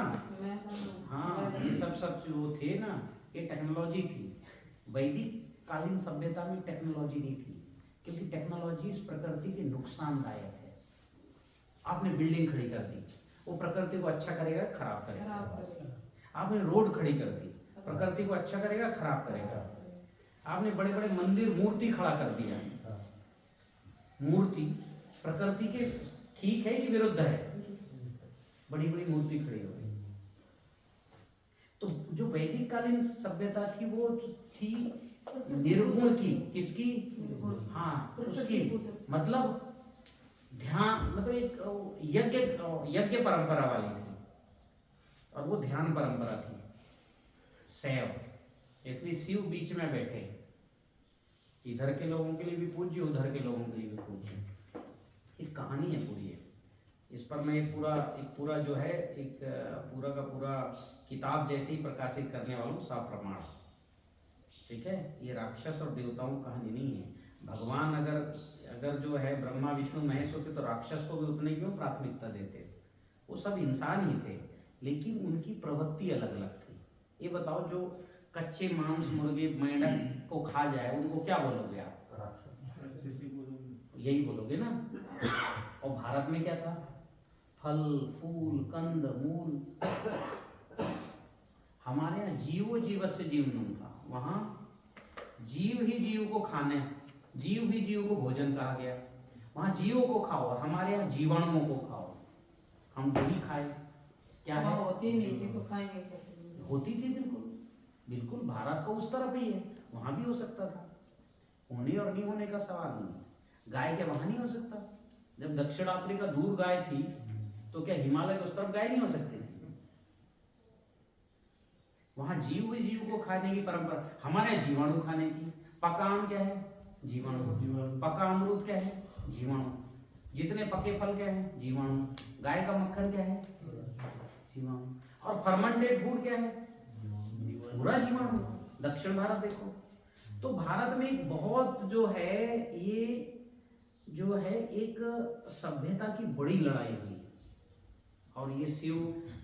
हाँ ये सब जो थे ना, ये टेक्नोलॉजी थी। वैदिक कालीन सभ्यता में टेक्नोलॉजी नहीं थी, क्योंकि टेक्नोलॉजी इस प्रकृति के नुकसानदायक है। आपने बिल्डिंग खड़ी कर दी, वो प्रकृति को अच्छा करेगा खराब करेगा। आपने रोड खड़ी कर दी, प्रकृति को अच्छा करेगा खराब करेगा। आपने बड़े बड़े मंदिर, मूर्ति खड़ा कर दिया, मूर्ति प्रकृति के ठीक है कि विरुद्ध है? बड़ी बड़ी मूर्ति खड़ी हो गई। तो जो वैदिक कालीन सभ्यता थी वो थी निर्गुण की, किसकी? हाँ उसकी, मतलब ध्यान, मतलब एक यज्ञ परंपरा वाली थी, और वो ध्यान परंपरा थी, शैव। इसलिए शिव बीच में बैठे, इधर के लोगों के लिए भी पूज्य, उधर के लोगों के लिए भी पूज्य। एक कहानी है पूरी है, इस पर मैं एक पूरा जो है एक पूरा का पूरा किताब जैसे ही प्रकाशित करने वाला हूँ, सप्रमाण। ठीक है, ये राक्षस और देवताओं की कहानी नहीं है। भगवान अगर जो है ब्रह्मा विष्णु महेश होते तो राक्षस को भी उतने क्यों प्राथमिकता देते? वो सब इंसान ही थे, लेकिन उनकी प्रवृत्ति अलग अलग थी। ये बताओ, जो कच्चे मांस, मुर्गे, मेंढक को खा जाए उनको क्या बोलोगे आप? यही बोलोगे ना। और भारत में क्या था? फल फूल कंद मूल। हमारे यहाँ जीवो जीवस्य जीवनम था, वहां जीव ही जीव को खाने, जीव ही जीव को भोजन कहा गया। वहां जीवों को खाओ, और हमारे यहाँ जीवाणुओं को खाओ। हम वही खाए, क्या है? होती नहीं थी तो खाएंगे कैसे? होती थी, बिल्कुल बिल्कुल। भारत को उस तरफ ही है, वहां भी हो सकता था। होने और नहीं होने का सवाल नहीं। गाय क्या वहां नहीं हो सकता? जब दक्षिण अफ्रीका दूर गाय थी, तो क्या हिमालय उस तरफ गाय नहीं हो सकती? वहां जीव ही जीव को खाने की परंपरा, हमारे यहाँ जीवाणु खाने की। पका आम क्या है? जीवाणु। पका अमरूद क्या है? जीवाणु। जितने पके फल क्या है? जीवाणु। गाय का मक्खन क्या है? जीवाणु। और फर्मेंटेड फूड क्या है? पूरा जीवाणु। दक्षिण भारत देखो, तो भारत में एक बहुत जो है, ये जो है एक सभ्यता की बड़ी लड़ाई हुई। और ये शिव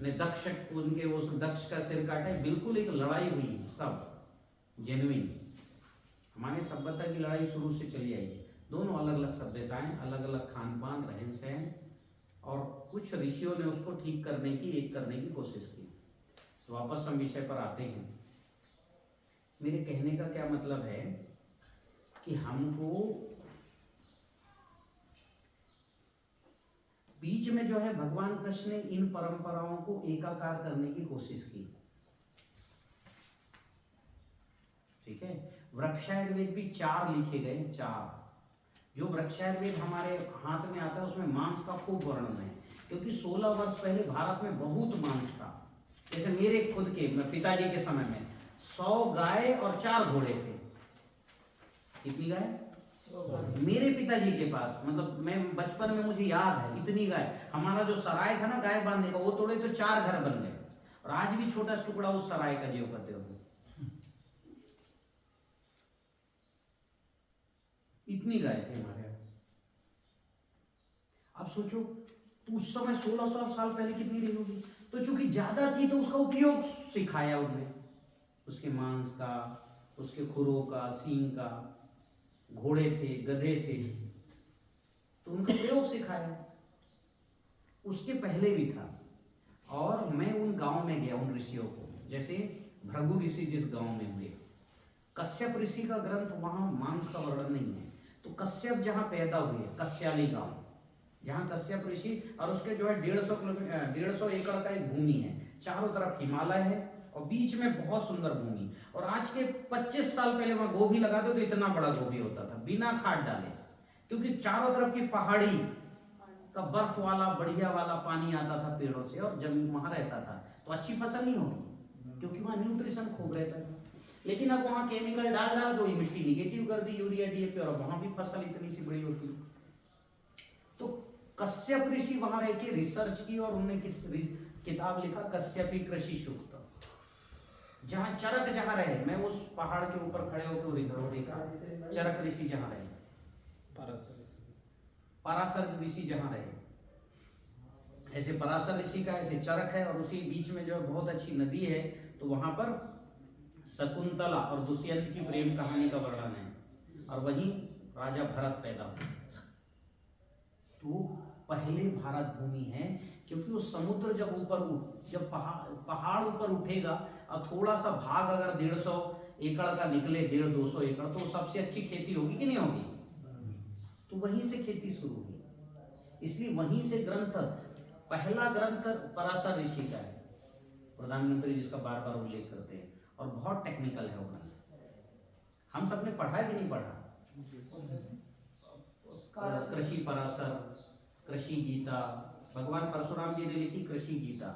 ने दक्ष, उनके उस दक्ष का सिर काटा, बिल्कुल एक लड़ाई हुई, सब जेन्युइन। हमारे सभ्यता की लड़ाई शुरू से चली आई है। दोनों अलग अलग सभ्यताएं, अलग अलग खान पान, रहन सहन, और कुछ ऋषियों ने उसको ठीक करने की, एक करने की कोशिश की। तो वापस हम विषय पर आते हैं। मेरे कहने का क्या मतलब है कि हमको बीच में जो है भगवान कृष्ण ने इन परंपराओं को एकाकार करने की कोशिश की। ठीक है, वृक्षायुर्वेद भी 4 लिखे गए, 4। जो वृक्षायुर्वेद हमारे हाथ में आता है उसमें मांस का खूब वर्णन है, क्योंकि 16 वर्ष पहले भारत में बहुत मांस था। जैसे मेरे खुद के पिताजी के समय में 100 गाय और 4 घोड़े थे। कितनी गाय? मेरे पिताजी के पास, मतलब मैं बचपन में मुझे याद है इतनी गाय। हमारा जो सराय था ना गाय बांधने का, वो तोड़े तो 4 घर बन गए, और आज भी छोटा सा टुकड़ा उस सराय का जीव करते हो। इतनी गाय थी हमारे यहाँ। अब सोचो तो उस समय 1600 साल पहले कितनी रही होगी। तो चूंकि ज्यादा थी तो उसका उपयोग सिखाया उन्हें, उसके मांस का, उसके खुरों का, सींग का। घोड़े थे, गधे थे, तो उनका प्रयोग सिखाया। उसके पहले भी था। और मैं उन गांव में गया, उन ऋषियों को, जैसे भृगु ऋषि जिस गांव में हुए, कश्यप ऋषि का ग्रंथ, वहां मांस का वर्णन नहीं है। तो कश्यप जहां पैदा हुए, कश्याली गांव, जहां कश्यप ऋषि, और उसके जो है 150 एकड़ का एक भूमि है, चारों तरफ हिमालय है और बीच में बहुत सुंदर भूमि। और आज के 25 साल पहले वहां गोभी लगा दो तो इतना बड़ा गोभी होता था, बिना खाद डाले, क्योंकि चारों तरफ की पहाड़ी का बर्फ वाला बढ़िया वाला पानी आता था पेड़ों से, और जमीन वहां रहता था, तो अच्छी फसल नहीं होगी, क्योंकि वहां न्यूट्रिशन खूब रहता था। लेकिन अब वहां केमिकल डाल डाल के मिट्टी निगेटिव कर दी, यूरिया डीएपी, और वहां भी फसल इतनी सी बड़ी होती है। तो कश्यप ऋषि वहां रह के रिसर्च की, और उन्होंने किताब लिखा, कश्यपी कृषि सूक्त। जहां चरक जहां रहे, मैं उस पहाड़ के ऊपर खड़े होकर इधर देखा, चरक ऋषि जहां रहे, पराशर ऋषि जहां रहे, ऐसे पराशर ऋषि का ऐसे चरक है, और उसी बीच में जो बहुत अच्छी नदी है, तो वहां पर शकुंतला और दुष्यंत की प्रेम कहानी का वर्णन है, और वहीं राजा भरत पैदा हुए। तो पहले भारत भूमि है, क्योंकि वो समुद्र जब जब पहाड़ ऊपर उठेगा, और थोड़ा सा भाग अगर 150 एकड़ का निकले, 150-200 एकड़, तो सबसे अच्छी खेती होगी कि नहीं होगी। तो वहीं से खेती शुरू हुई। इसलिए वहीं से ग्रंथ, पहला ग्रंथ पराशर ऋषि का है, प्रधानमंत्री जिसका बार बार उल्लेख करते हैं, और बहुत टेक्निकल है वो ग्रंथ। हम सबने पढ़ा है कि नहीं पढ़ा? कृषि पराशर, कृषि गीता, भगवान परशुराम जी ने लिखी कृषि गीता,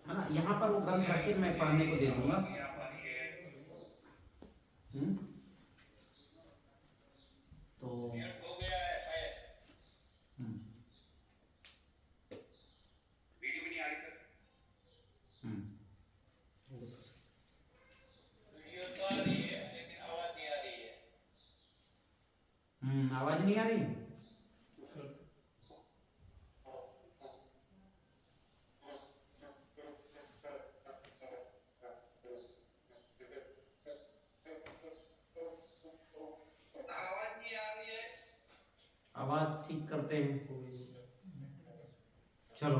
है ना। यहाँ पर वो ग्रंथ रखे, मैं पढ़ने को दे दूंगा। तो आवाज नहीं आ रही। आवाज ठीक करते हैं, चलो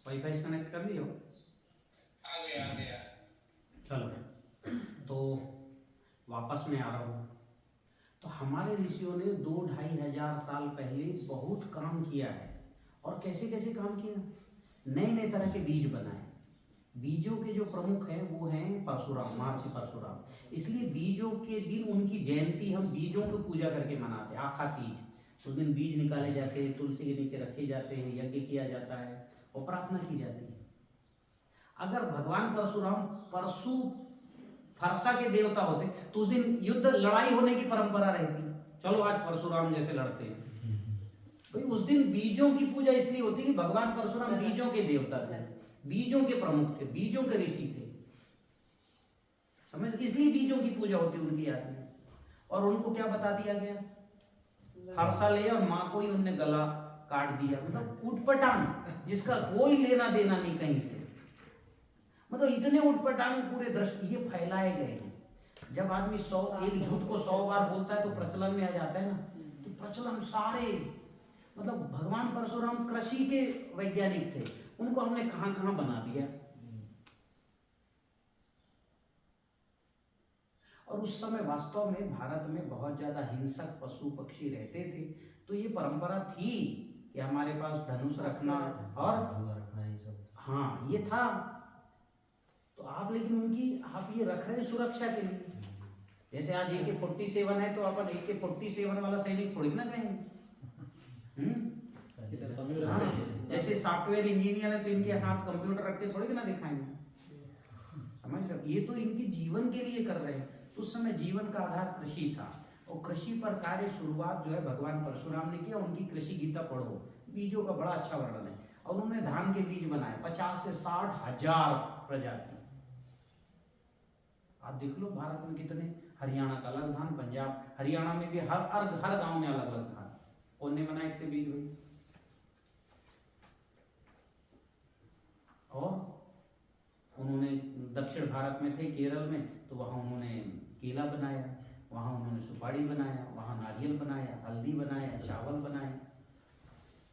वाईफाई से कनेक्ट कर लियो। आ गया। चलो, तो वापस में आ रहा हूँ। तो हमारे ऋषियों ने 2-2.5 हजार साल पहले बहुत काम किया है। और कैसे कैसे काम किया, नए नए तरह के बीज बनाए। बीजों के जो प्रमुख हैं वो हैं परशुराम, महर्षि परशुराम। इसलिए बीजों के दिन उनकी जयंती हम बीजों की पूजा करके मनाते हैं, आखा तीज। उस दिन बीज निकाले जाते हैं, तुलसी के नीचे रखे जाते हैं, यज्ञ किया जाता है और प्रार्थना की जाती है। अगर भगवान परशुराम परशु फरसा के देवता होते तो उस दिन युद्ध लड़ाई होने की परंपरा रहती। चलो आज परशुराम जैसे लड़ते हैं भाई। उस दिन बीजों की पूजा इसलिए होती है कि भगवान परशुराम बीजों के देवता थे, बीजों के प्रमुख थे, बीजों के ऋषि थे, समझ। इसलिए बीजों की पूजा होती है उनकी याद में। और उनको क्या बता दिया गया, फरसा ले और माँ को ही उनने गला काट दिया। मतलब उटपटांग, जिसका कोई लेना देना नहीं कहीं से। मतलब इतने उटपटांग पूरे दृष्टि ये फैलाए गए हैं। जब आदमी एक झूठ को 100 बार बोलता है तो प्रचलन में आ जाता है ना। तो प्रचलन सारे, मतलब भगवान परशुराम कृषि के वैज्ञानिक थे, उनको हमने कहां कहां बना दिया। और उस समय वास्तव में भारत में बहुत ज्यादा हिंसक पशु पक्षी रहते थे। तो ये परंपरा थी कि हमारे पास धनुष रखना और हाँ ये था। तो आप लेकिन उनकी आप ये रख रहे हैं सुरक्षा के लिए। जैसे आज AK-47 है तो अपन AK-47 वाला सैनिक थोड़ी ना कहेंगे। जैसे सॉफ्टवेयर इंजीनियर है तो इनके हाथ कंप्यूटर रख के थोड़ी ना दिखाएंगे, समझ रहे हो। ये तो इनके जीवन के लिए कर रहे हैं। तो उस समय जीवन का आधार कृषि था, और कृषि पर कार्य शुरुआत जो है भगवान परशुराम ने किया। उनकी कृषि गीता पढ़ो, बीजों का बड़ा अच्छा वर्णन है। और उन्होंने धान के बीज बनाए 50 से 60 हजार प्रजाति। आप देख लो भारत में कितने, हरियाणा का अलग धान, पंजाब, हरियाणा में भी हर गांव में अलग अलग धान। कौन ने बनाए इतने बीज भाई? और उन्होंने दक्षिण भारत में थे, केरल में, तो वहां उन्होंने केला बनाया, वहां उन्होंने सुपारी बनाया, वहां नारियल बनाया, हल्दी बनाया, चावल बनाया।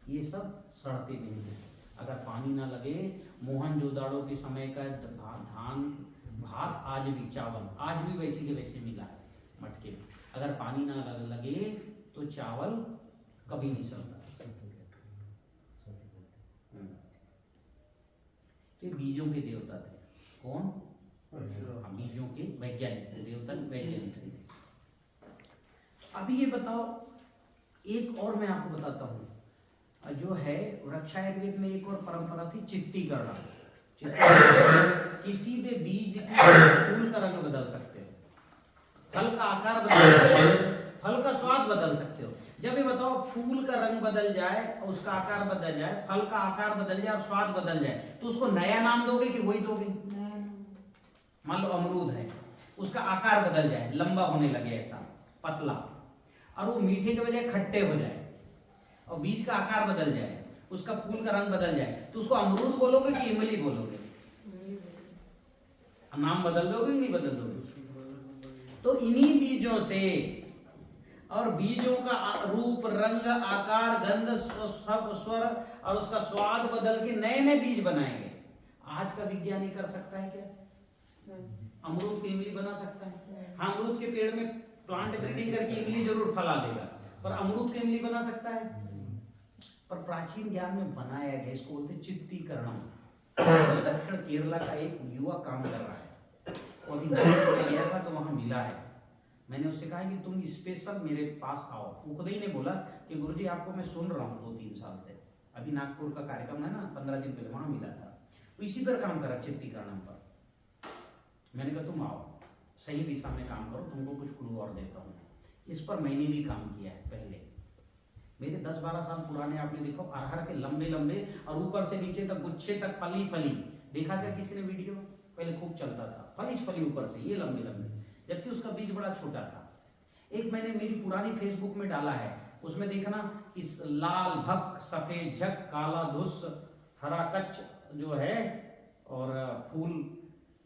ये सब सड़ते नहीं है। अगर पानी ना लगे, मोहनजोदाड़ो के समय का धान भात आज भी, चावल आज भी वैसे के वैसे मिला है मटके में। अगर पानी ना लगे तो चावल कभी नहीं चलता। तो ये बीजों के देवता थे। कौन? बीजों के वैज्ञानिक थे, देवता वैज्ञानिक से। अभी ये बताओ, एक और मैं आपको बताता हूँ जो है वृक्ष आयुर्वेद में एक और परंपरा थी, चित्तीकरण। किसी भी बीज की फूल का रंग बदल सकते हो, फल का आकार बदल सकते हो, फल का स्वाद बदल सकते हो। जब ये बताओ फूल का रंग बदल जाए, उसका आकार बदल जाए, फल का आकार बदल जाए और स्वाद बदल जाए, तो उसको नया नाम दोगे कि वही दोगे? मान लो अमरूद है, उसका आकार बदल जाए, लंबा होने लगे, ऐसा पतला, और वो मीठे के बजाय खट्टे हो जाए, और बीज का आकार बदल जाए, उसका फूल का रंग बदल जाए, तो उसको अमरूद बोलोगे कि इमली बोलोगे? नाम बदल दोगे कि नहीं बदल दोगे? तो इन्हीं बीजों से, और बीजों का रूप, रंग, आकार, गंध, सब स्वर और उसका स्वाद बदल के नए नए बीज बनाएंगे। आज का विज्ञान कर सकता है क्या? अमरूद की इमली बना सकता है? हाँ, अमरूद के पेड़ में प्लांट ब्रीडिंग करके इमली जरूर फला देगा, पर अमरूद की इमली बना सकता है? पर प्राचीन ज्ञान में बनाया गया, इसको बोलते चित्तीकरण। दक्षिण केरला का एक युवा काम कर रहा है, और अभी गया था तो वहां मिला है। मैंने उससे कहा कि तुम स्पेशल मेरे पास आओ। वो खुद ही ने बोला कि गुरुजी आपको मैं सुन रहा हूँ 2-3 साल से, अभी नागपुर का कार्यक्रम है ना, 15 दिन पहले वहां मिला था, तो इसी पर काम करा, चित्तीकरण पर। मैंने कहा तुम आओ, सही दिशा में काम करो, तुमको कुछ क्लू और देता हूँ। इस पर मैंने भी काम किया है पहले, मेरे 10-12 साल पुराने। आपने देखो अरहर के लंबे लंबे और ऊपर से नीचे तक, गुच्छे तक फली फली, देखा क्या किसी ने वीडियो? पहले खूब चलता था, फली ऊपर से ये लंबे लंबे, जबकि उसका बीज बड़ा छोटा था। एक मैंने मेरी पुरानी फेसबुक में डाला है, उसमें देखना, इस लाल भक, सफेद झक, काला धुस, हरा कच्च जो है, और फूल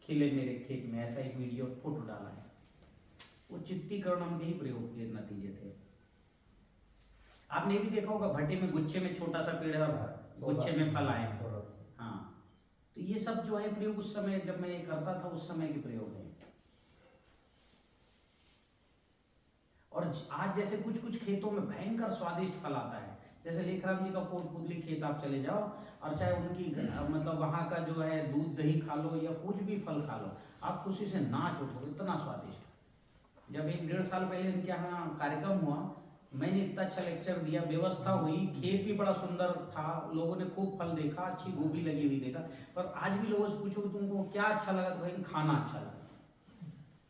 खिले मेरे खेत में, ऐसा एक वीडियो फोटो डाला है। वो चित्तीकरण के ही प्रयोग के नतीजे थे। आपने भी देखा होगा, भट्टे में गुच्छे में छोटा सा पेड़ है, गुच्छे में फल आए। हाँ, तो ये सब जो है प्रयोग उस समय जब मैं ये करता था, उस समय के प्रयोग है। और आज जैसे कुछ कुछ खेतों में भयंकर स्वादिष्ट फल आता है, जैसे लेखराम जी का कोटपुतली खेत आप चले जाओ, और चाहे उनकी मतलब वहां का जो है दूध दही खा लो या कुछ भी फल खा लो, आप खुशी से नाच उठो, इतना स्वादिष्ट। जब 1-1.5 साल पहले इनके यहाँ कार्यक्रम हुआ, मैंने इतना अच्छा लेक्चर दिया, व्यवस्था हुई, खेत भी बड़ा सुंदर था, लोगों ने खूब फल देखा, अच्छी गोभी लगी हुई देखा। पर आज भी लोगों से पूछो तुमको क्या अच्छा लगा, तो भाई खाना अच्छा लगा।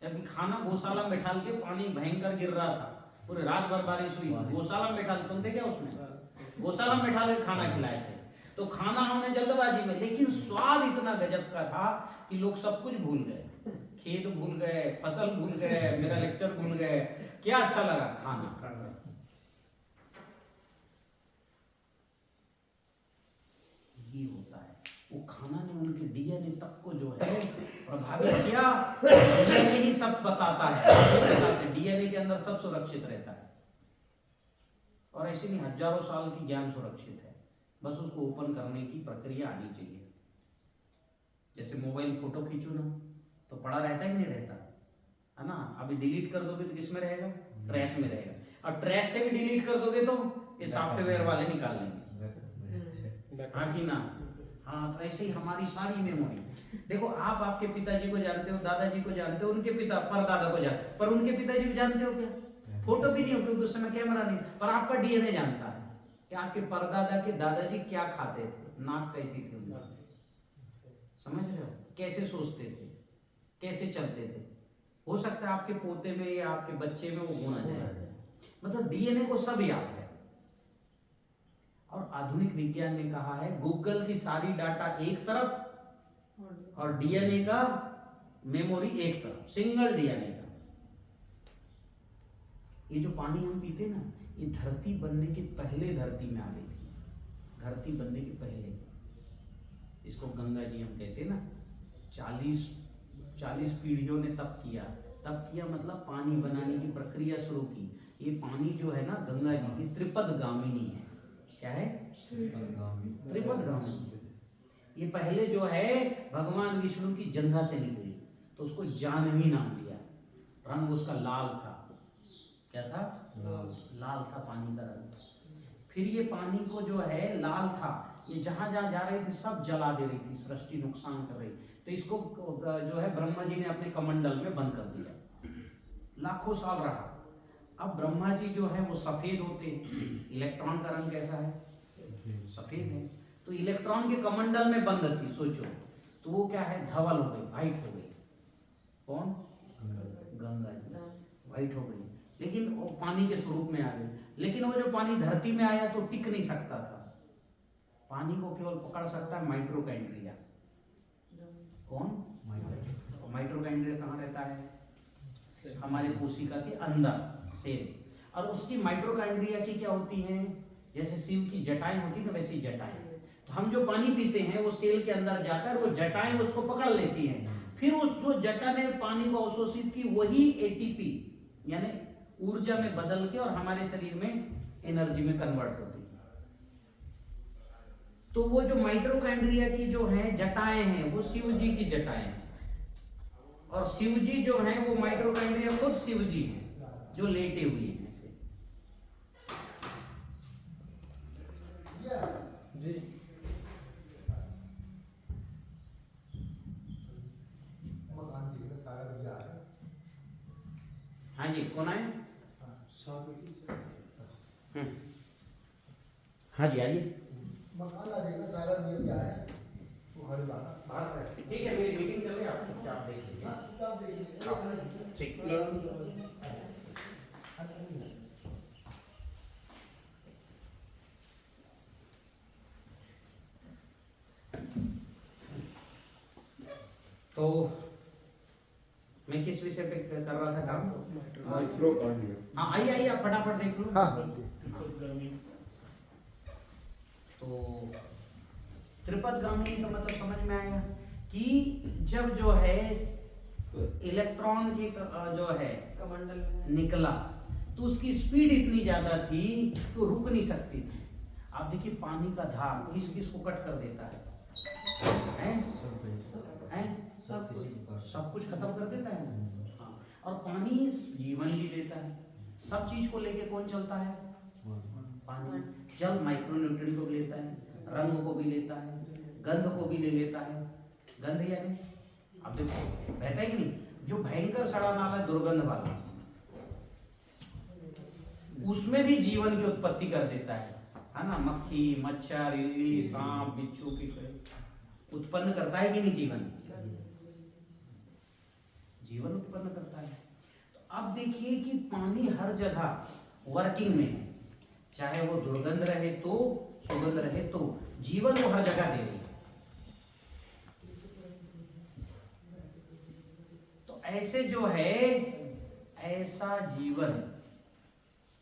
जबकि खाना गौशाला में बैठा के, पानी भयंकर गिर रहा था, पूरे रात भर बारिश हुई, गौशाला में बैठा, तुम थे क्या उसमें? गौशाला में बैठा के खाना खिलाए थे। तो खाना हमने जल्दबाजी में, लेकिन स्वाद इतना गजब का था कि लोग सब कुछ भूल गए, खेत भूल गए, फसल भूल गए, मेरा लेक्चर भूल गए, क्या अच्छा लगा? खाना। ये होता है, वो खाना ने उनके डीएनए तक को जो है प्रभावित किया। डीएनए ही सब बताता है, डीएनए के अंदर सब सुरक्षित रहता है, और ऐसे नहीं हजारों साल की ज्ञान सुरक्षित है, बस उसको ओपन करने की प्रक्रिया आनी चाहिए। जैसे मोबाइल फोटो खींचो ना, तो पड़ा रहता ही नहीं रहता है ना, अभी डिलीट कर दोगे तो किसमें रहेगा? ट्रैश में रहेगा, और ट्रैश से भी डिलीट कर दोगे तो ये सॉफ्टवेयर वाले निकाल लेंगे, हाँ कि ना? हाँ, तो ऐसे ही हमारी सारी मेमोरी। देखो, आप आपके पिताजी को जानते हो, दादाजी को जानते हो, उनके पिता परदादा को जानते हो, पर उनके पिताजी को जानते हो क्या? फोटो भी नहीं हो, क्योंकि उस समय कैमरा नहीं, पर आपका डीएनए जानता है कि आपके परदादा के दादाजी क्या खाते थे, नाक कैसी थी उनकी, समझ रहे हो? कैसे सोचते थे, कैसे चलते थे, हो सकता है आपके पोते में या आपके बच्चे में वो गुण आ जाए। मतलब डीएनए को सब याद है। और आधुनिक विज्ञान ने कहा है गूगल की सारी डाटा एक तरफ और डीएनए का मेमोरी एक तरफ, सिंगल डीएनए का। ये जो पानी हम पीते ना, ये धरती बनने के पहले धरती में आ गई थी, धरती बनने के पहले। इसको गंगा जी हम कहते हैं ना। 40 पीढ़ियों ने तप किया मतलब पानी बनाने की प्रक्रिया शुरू की। ये पानी जो है ना गंगा जी की त्रिपदगामिनी है। क्या है? त्रिपदगामिनी। ये पहले जो है भगवान विष्णु की जंघा से निकली, तो उसको जानवी नाम दिया। रंग उसका लाल था। क्या था? लाल था पानी का रंग। फिर ये पानी को जो है लाल था, ये जहां जहां जा रही थी सब जला दे रही थी, सृष्टि नुकसान कर रही। तो इसको जो है ब्रह्मा जी ने अपने कमंडल में बंद कर दिया। लाखों साल रहा। अब ब्रह्मा जी जो है वो सफेद होते, इलेक्ट्रॉन का रंग कैसा है? सफेद है। तो इलेक्ट्रॉन के कमंडल में बंद थी, सोचो, तो वो क्या है? धवल हो गई, व्हाइट हो गई। कौन? गंगा जी व्हाइट हो गई, लेकिन वो पानी के स्वरूप में आ गई। लेकिन वो जो पानी धरती में आया तो टिक नहीं सकता था। पानी को केवल पकड़ सकता है माइट्रोकाइंड्रिया। कौन? माइट्रोकाइंड्रिया कहाँ रहता है? हमारे कोशिका के अंदर सेल। और उसकी माइट्रोकाइंड्रिया की क्या होती हैं? जैसे शिव की जटाएं होती है ना, वैसी जटाएं। तो हम जो पानी पीते हैं वो सेल के अंदर जाता है, वो जटाएं उसको पकड़ लेती हैं। फिर उस जो जटा ने पानी को अवशोषित की, वही एटीपी यानी ऊर्जा में बदल के और हमारे शरीर में एनर्जी में कन्वर्ट होती है। तो वो जो माइट्रोकाइंड्रिया की जो है जटाएं हैं, वो शिव जी की जटाएं हैं। और शिव जी जो हैं वो माइट्रोकाइंड्रिया खुद शिव जी हैं जो लेटे हुए हैं ऐसे। जी हाँ जी, कौन आए? हाँ जी आइए। ठीक है, मेरी मीटिंग चल रही है, आप देख लीजिए। ठीक। तो मैं किस विषय पे कर रहा था काम? माइट्रोकाइंड्रिया। हाँ आइए आप फटाफट देख लो। हाँ। तो त्रिपदगामिनी का मतलब समझ में आया कि जब जो है इलेक्ट्रॉन की जो है कमंडल में निकला तो उसकी स्पीड इतनी ज्यादा थी कि रुक नहीं सकती थी। आप देखिए पानी का धार किस किस को कट कर देता है? सब कुछ खत्म कर देता है। हाँ, और पानी जीवन भी देता है। सब चीज को लेके कौन चलता है? पानी। जल माइक्रोन्यूट्रिएंट को भी लेता है, रंग को भी लेता है, गंध को भी ले लेता है। गंध यानी अब देखो रहता है कि नहीं, जो भयंकर सड़ा नाला है दुर्गंध वाला, उसमें भी जीवन की उत्पत्ति कर देता है ना। मक्खी, मच्छर, इल्ली, सांप, बिच्छू की उत्पन्न करता है कि नहीं? जीवन उत्पन्न करता है। तो अब देखिए कि पानी हर जगह वर्किंग में है, चाहे वो दुर्गंध रहे तो सुगंध रहे तो जीवन वो हर जगह दे रही है। तो ऐसे जो है ऐसा जीवन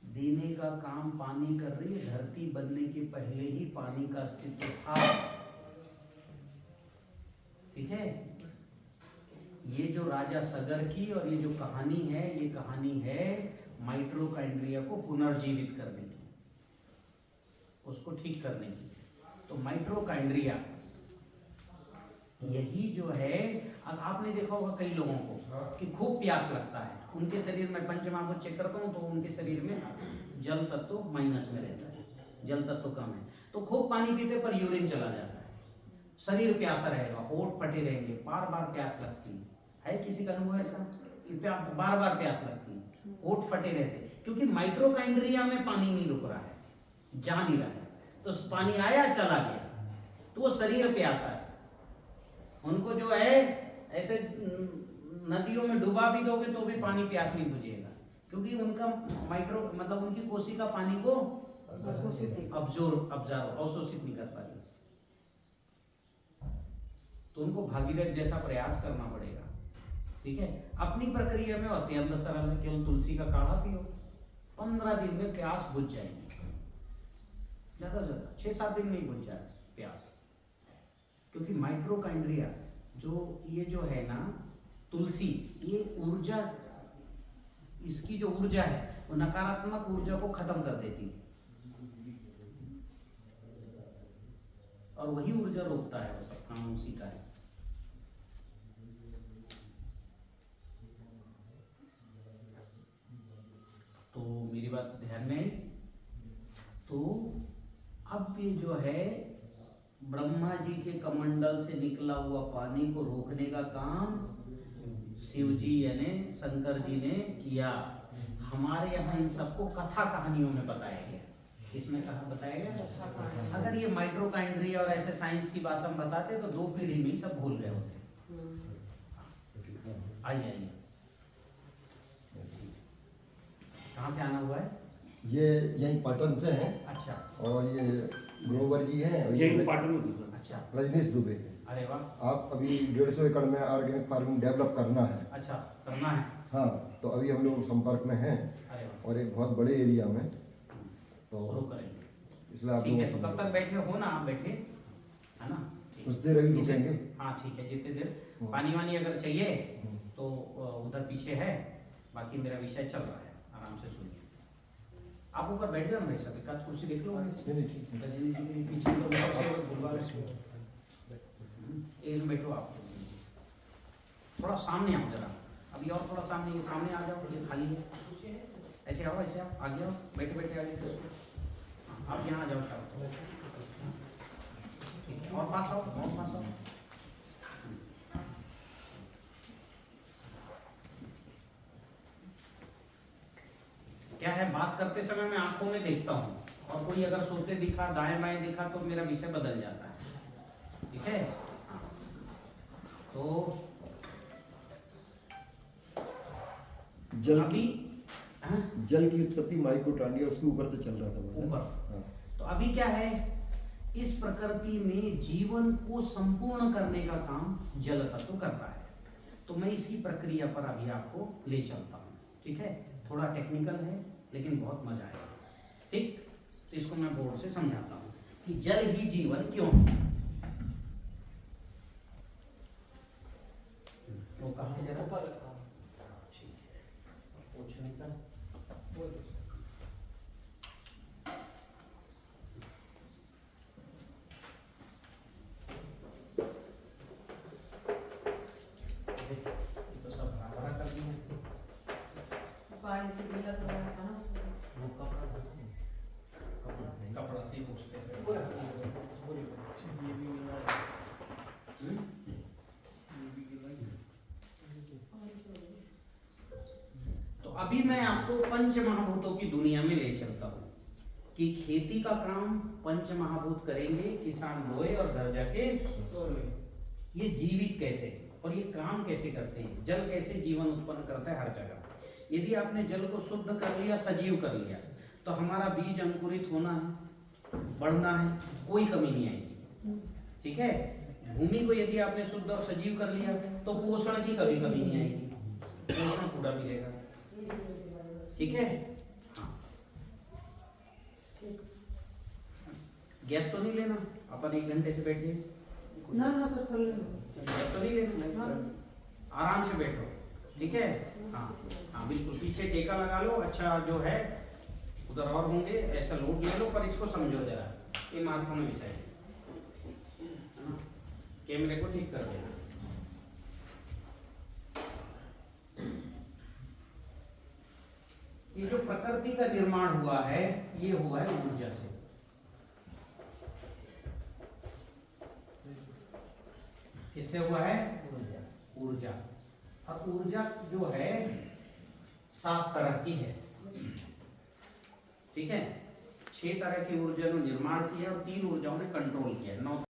देने का काम पानी कर रही है। धरती बनने के पहले ही पानी का अस्तित्व था। ठीक है, ये जो राजा सगर की और ये जो कहानी है, ये कहानी है माइट्रोकाइंड्रिया को पुनर्जीवित करने की, उसको ठीक करने की। तो माइट्रोकाइंड्रिया यही जो है, अब आपने देखा होगा कई लोगों को कि खूब प्यास लगता है, उनके शरीर में पंचमहाभूत चेक करता हूँ तो उनके शरीर में जल तत्व माइनस में रहता है, जल तत्व कम है। तो खूब पानी पीते पर यूरिन चला जाता है, शरीर प्यासा रहेगा, होठ फटे रहेंगे, बार बार प्यास लगती है किसी का अनुभव ऐसा कि बार बार प्यास लगती है, होठ फटे रहते, क्योंकि माइट्रोकाइंड्रिया में पानी नहीं रुक रहा है, जा नहीं रहा है। तो पानी आया चला गया, तो वो शरीर प्यासा है। उनको जो है ऐसे नदियों में डुबा भी दोगे तो भी पानी प्यास नहीं बुझेगा, क्योंकि उनका माइक्रो मतलब उनकी कोशिका पानी को अवशोषित नहीं कर पाती। तो उनको भागीरथ जैसा प्रयास करना पड़ेगा। ठीक है, अपनी प्रक्रिया में अत्यंत सरल है, केवल तुलसी का काढ़ा पियो, 15 दिन में प्यास बुझ जाएगी, ज्यादा से ज्यादा 6-7 दिन में ही बुझ जाए प्यास। क्योंकि माइक्रोकाइंड्रिया जो है ना तुलसी, ये ऊर्जा, इसकी जो ऊर्जा है वो नकारात्मक ऊर्जा को खत्म कर देती है, और वही ऊर्जा रोकता है, वो सब काम उसी का है। तो मेरी बात ध्यान में आई। तो अब ये जो है ब्रह्मा जी के कमंडल से निकला हुआ पानी को रोकने का काम शिव जी यानी शंकर जी ने किया। हमारे यहाँ इन सबको कथा कहानियों में बताया गया। इसमें कहा बताया गया, अगर ये माइक्रोकाइंड्रिया और ऐसे साइंस की भाषा में बताते तो 2 पीढ़ी में ही सब भूल गए होते। आइए कहाँ से आना हुआ है? ये यही पाटन से हैं। अच्छा। और ये ग्रोवर जी हैं, और यही पाटन से। अच्छा। रजनीश दुबे हैं। अरे वाह। आप अभी 150 एकड़ में ऑर्गेनिक फार्मिंग डेवलप करना है। अच्छा, करना है। हाँ, तो अभी हम लोग संपर्क में हैं। अरे वाह। और एक बहुत बड़े एरिया में, तो शुरू करेंगे। इसलिए आप ठीक है, लोग तो कब तक बैठे हो ना, आप बैठे है ना? ठीक। कुछ देर अभी रुकेंगे। हाँ ठीक है, जितने देर पानी वानी अगर चाहिए तो उधर पीछे है, बाकी मेरा विषय चल रहा है, आराम से सुनिए। आप ऊपर बैठ जाओ ना भाई साहब, एक आध कुर्सी देख लो। नहीं ठीक है। रजनी जी के पीछे तो एक बैठो आप, थोड़ा सामने आओ जरा, अभी और थोड़ा सामने आ जाओ, ये खाली है। ऐसे आओ, ऐसे आओ, आगे आओ, बैठे बैठे आगे। आप यहाँ आ जाओ चाहो, ठीक है, और पास आओ, और पास आओ। क्या है, बात करते समय मैं आंखों में देखता हूँ, और कोई अगर सोते दिखा, दाएं बाएं दिखा तो मेरा विषय बदल जाता है। ठीक है, तो जल अभी जल की उत्पत्ति माइक्रोटांडिया उसके ऊपर से चल रहा था ऊपर। हाँ। तो अभी क्या है, इस प्रकृति में जीवन को संपूर्ण करने का काम जल तत्व करता है। तो मैं इसकी प्रक्रिया पर अभी आपको ले चलता हूँ। ठीक है, थोड़ा टेक्निकल है लेकिन बहुत मजा आएगा। ठीक, तो इसको मैं बोर्ड से समझाता हूँ कि जल ही जीवन क्यों है। वो कहाँ है जरा? ठीक है, पूछने का तो सब भरा कर दिया। पानी से गीला तो रहता था ना उसमें। वो कपड़ा से ही पूछते हैं। तो अभी मैं आपको पंच महाभूतों की दुनिया में ले चलता हूँ कि खेती का काम पंच महाभूत करेंगे, किसान बोए और घर जाके ये जीवित कैसे और ये काम कैसे करते हैं, जल कैसे जीवन उत्पन्न करता है हर जगह। यदि आपने जल को शुद्ध कर लिया, सजीव कर लिया, तो हमारा बीज अंकुरित होना है, बढ़ना है, कोई कमी नहीं आएगी। ठीक है, भूमि को यदि आपने शुद्ध और सजीव कर लिया तो पोषण की कभी कमी नहीं आएगी, पोषण पूरा मिलेगा। ठीक है, गैप तो नहीं लेना, अपन 1 घंटे से बैठे ना ना सर, चल गैप तो नहीं लेना, आराम से बैठो। ठीक है, हाँ हाँ बिल्कुल, पीछे टेका लगा लो। अच्छा जो है उधर और होंगे, ऐसा लोड ले लो, पर इसको समझो जरा, ये महत्वपूर्ण विषय है। कैमरे को ठीक कर देना। ये जो प्रकृति का निर्माण हुआ है, ये हुआ है ऊर्जा से। किससे हुआ है? ऊर्जा। और ऊर्जा जो है 7 तरह की है। ठीक है, 6 तरह की ऊर्जा ने निर्माण किया और 3 ऊर्जाओं ने कंट्रोल किया, 9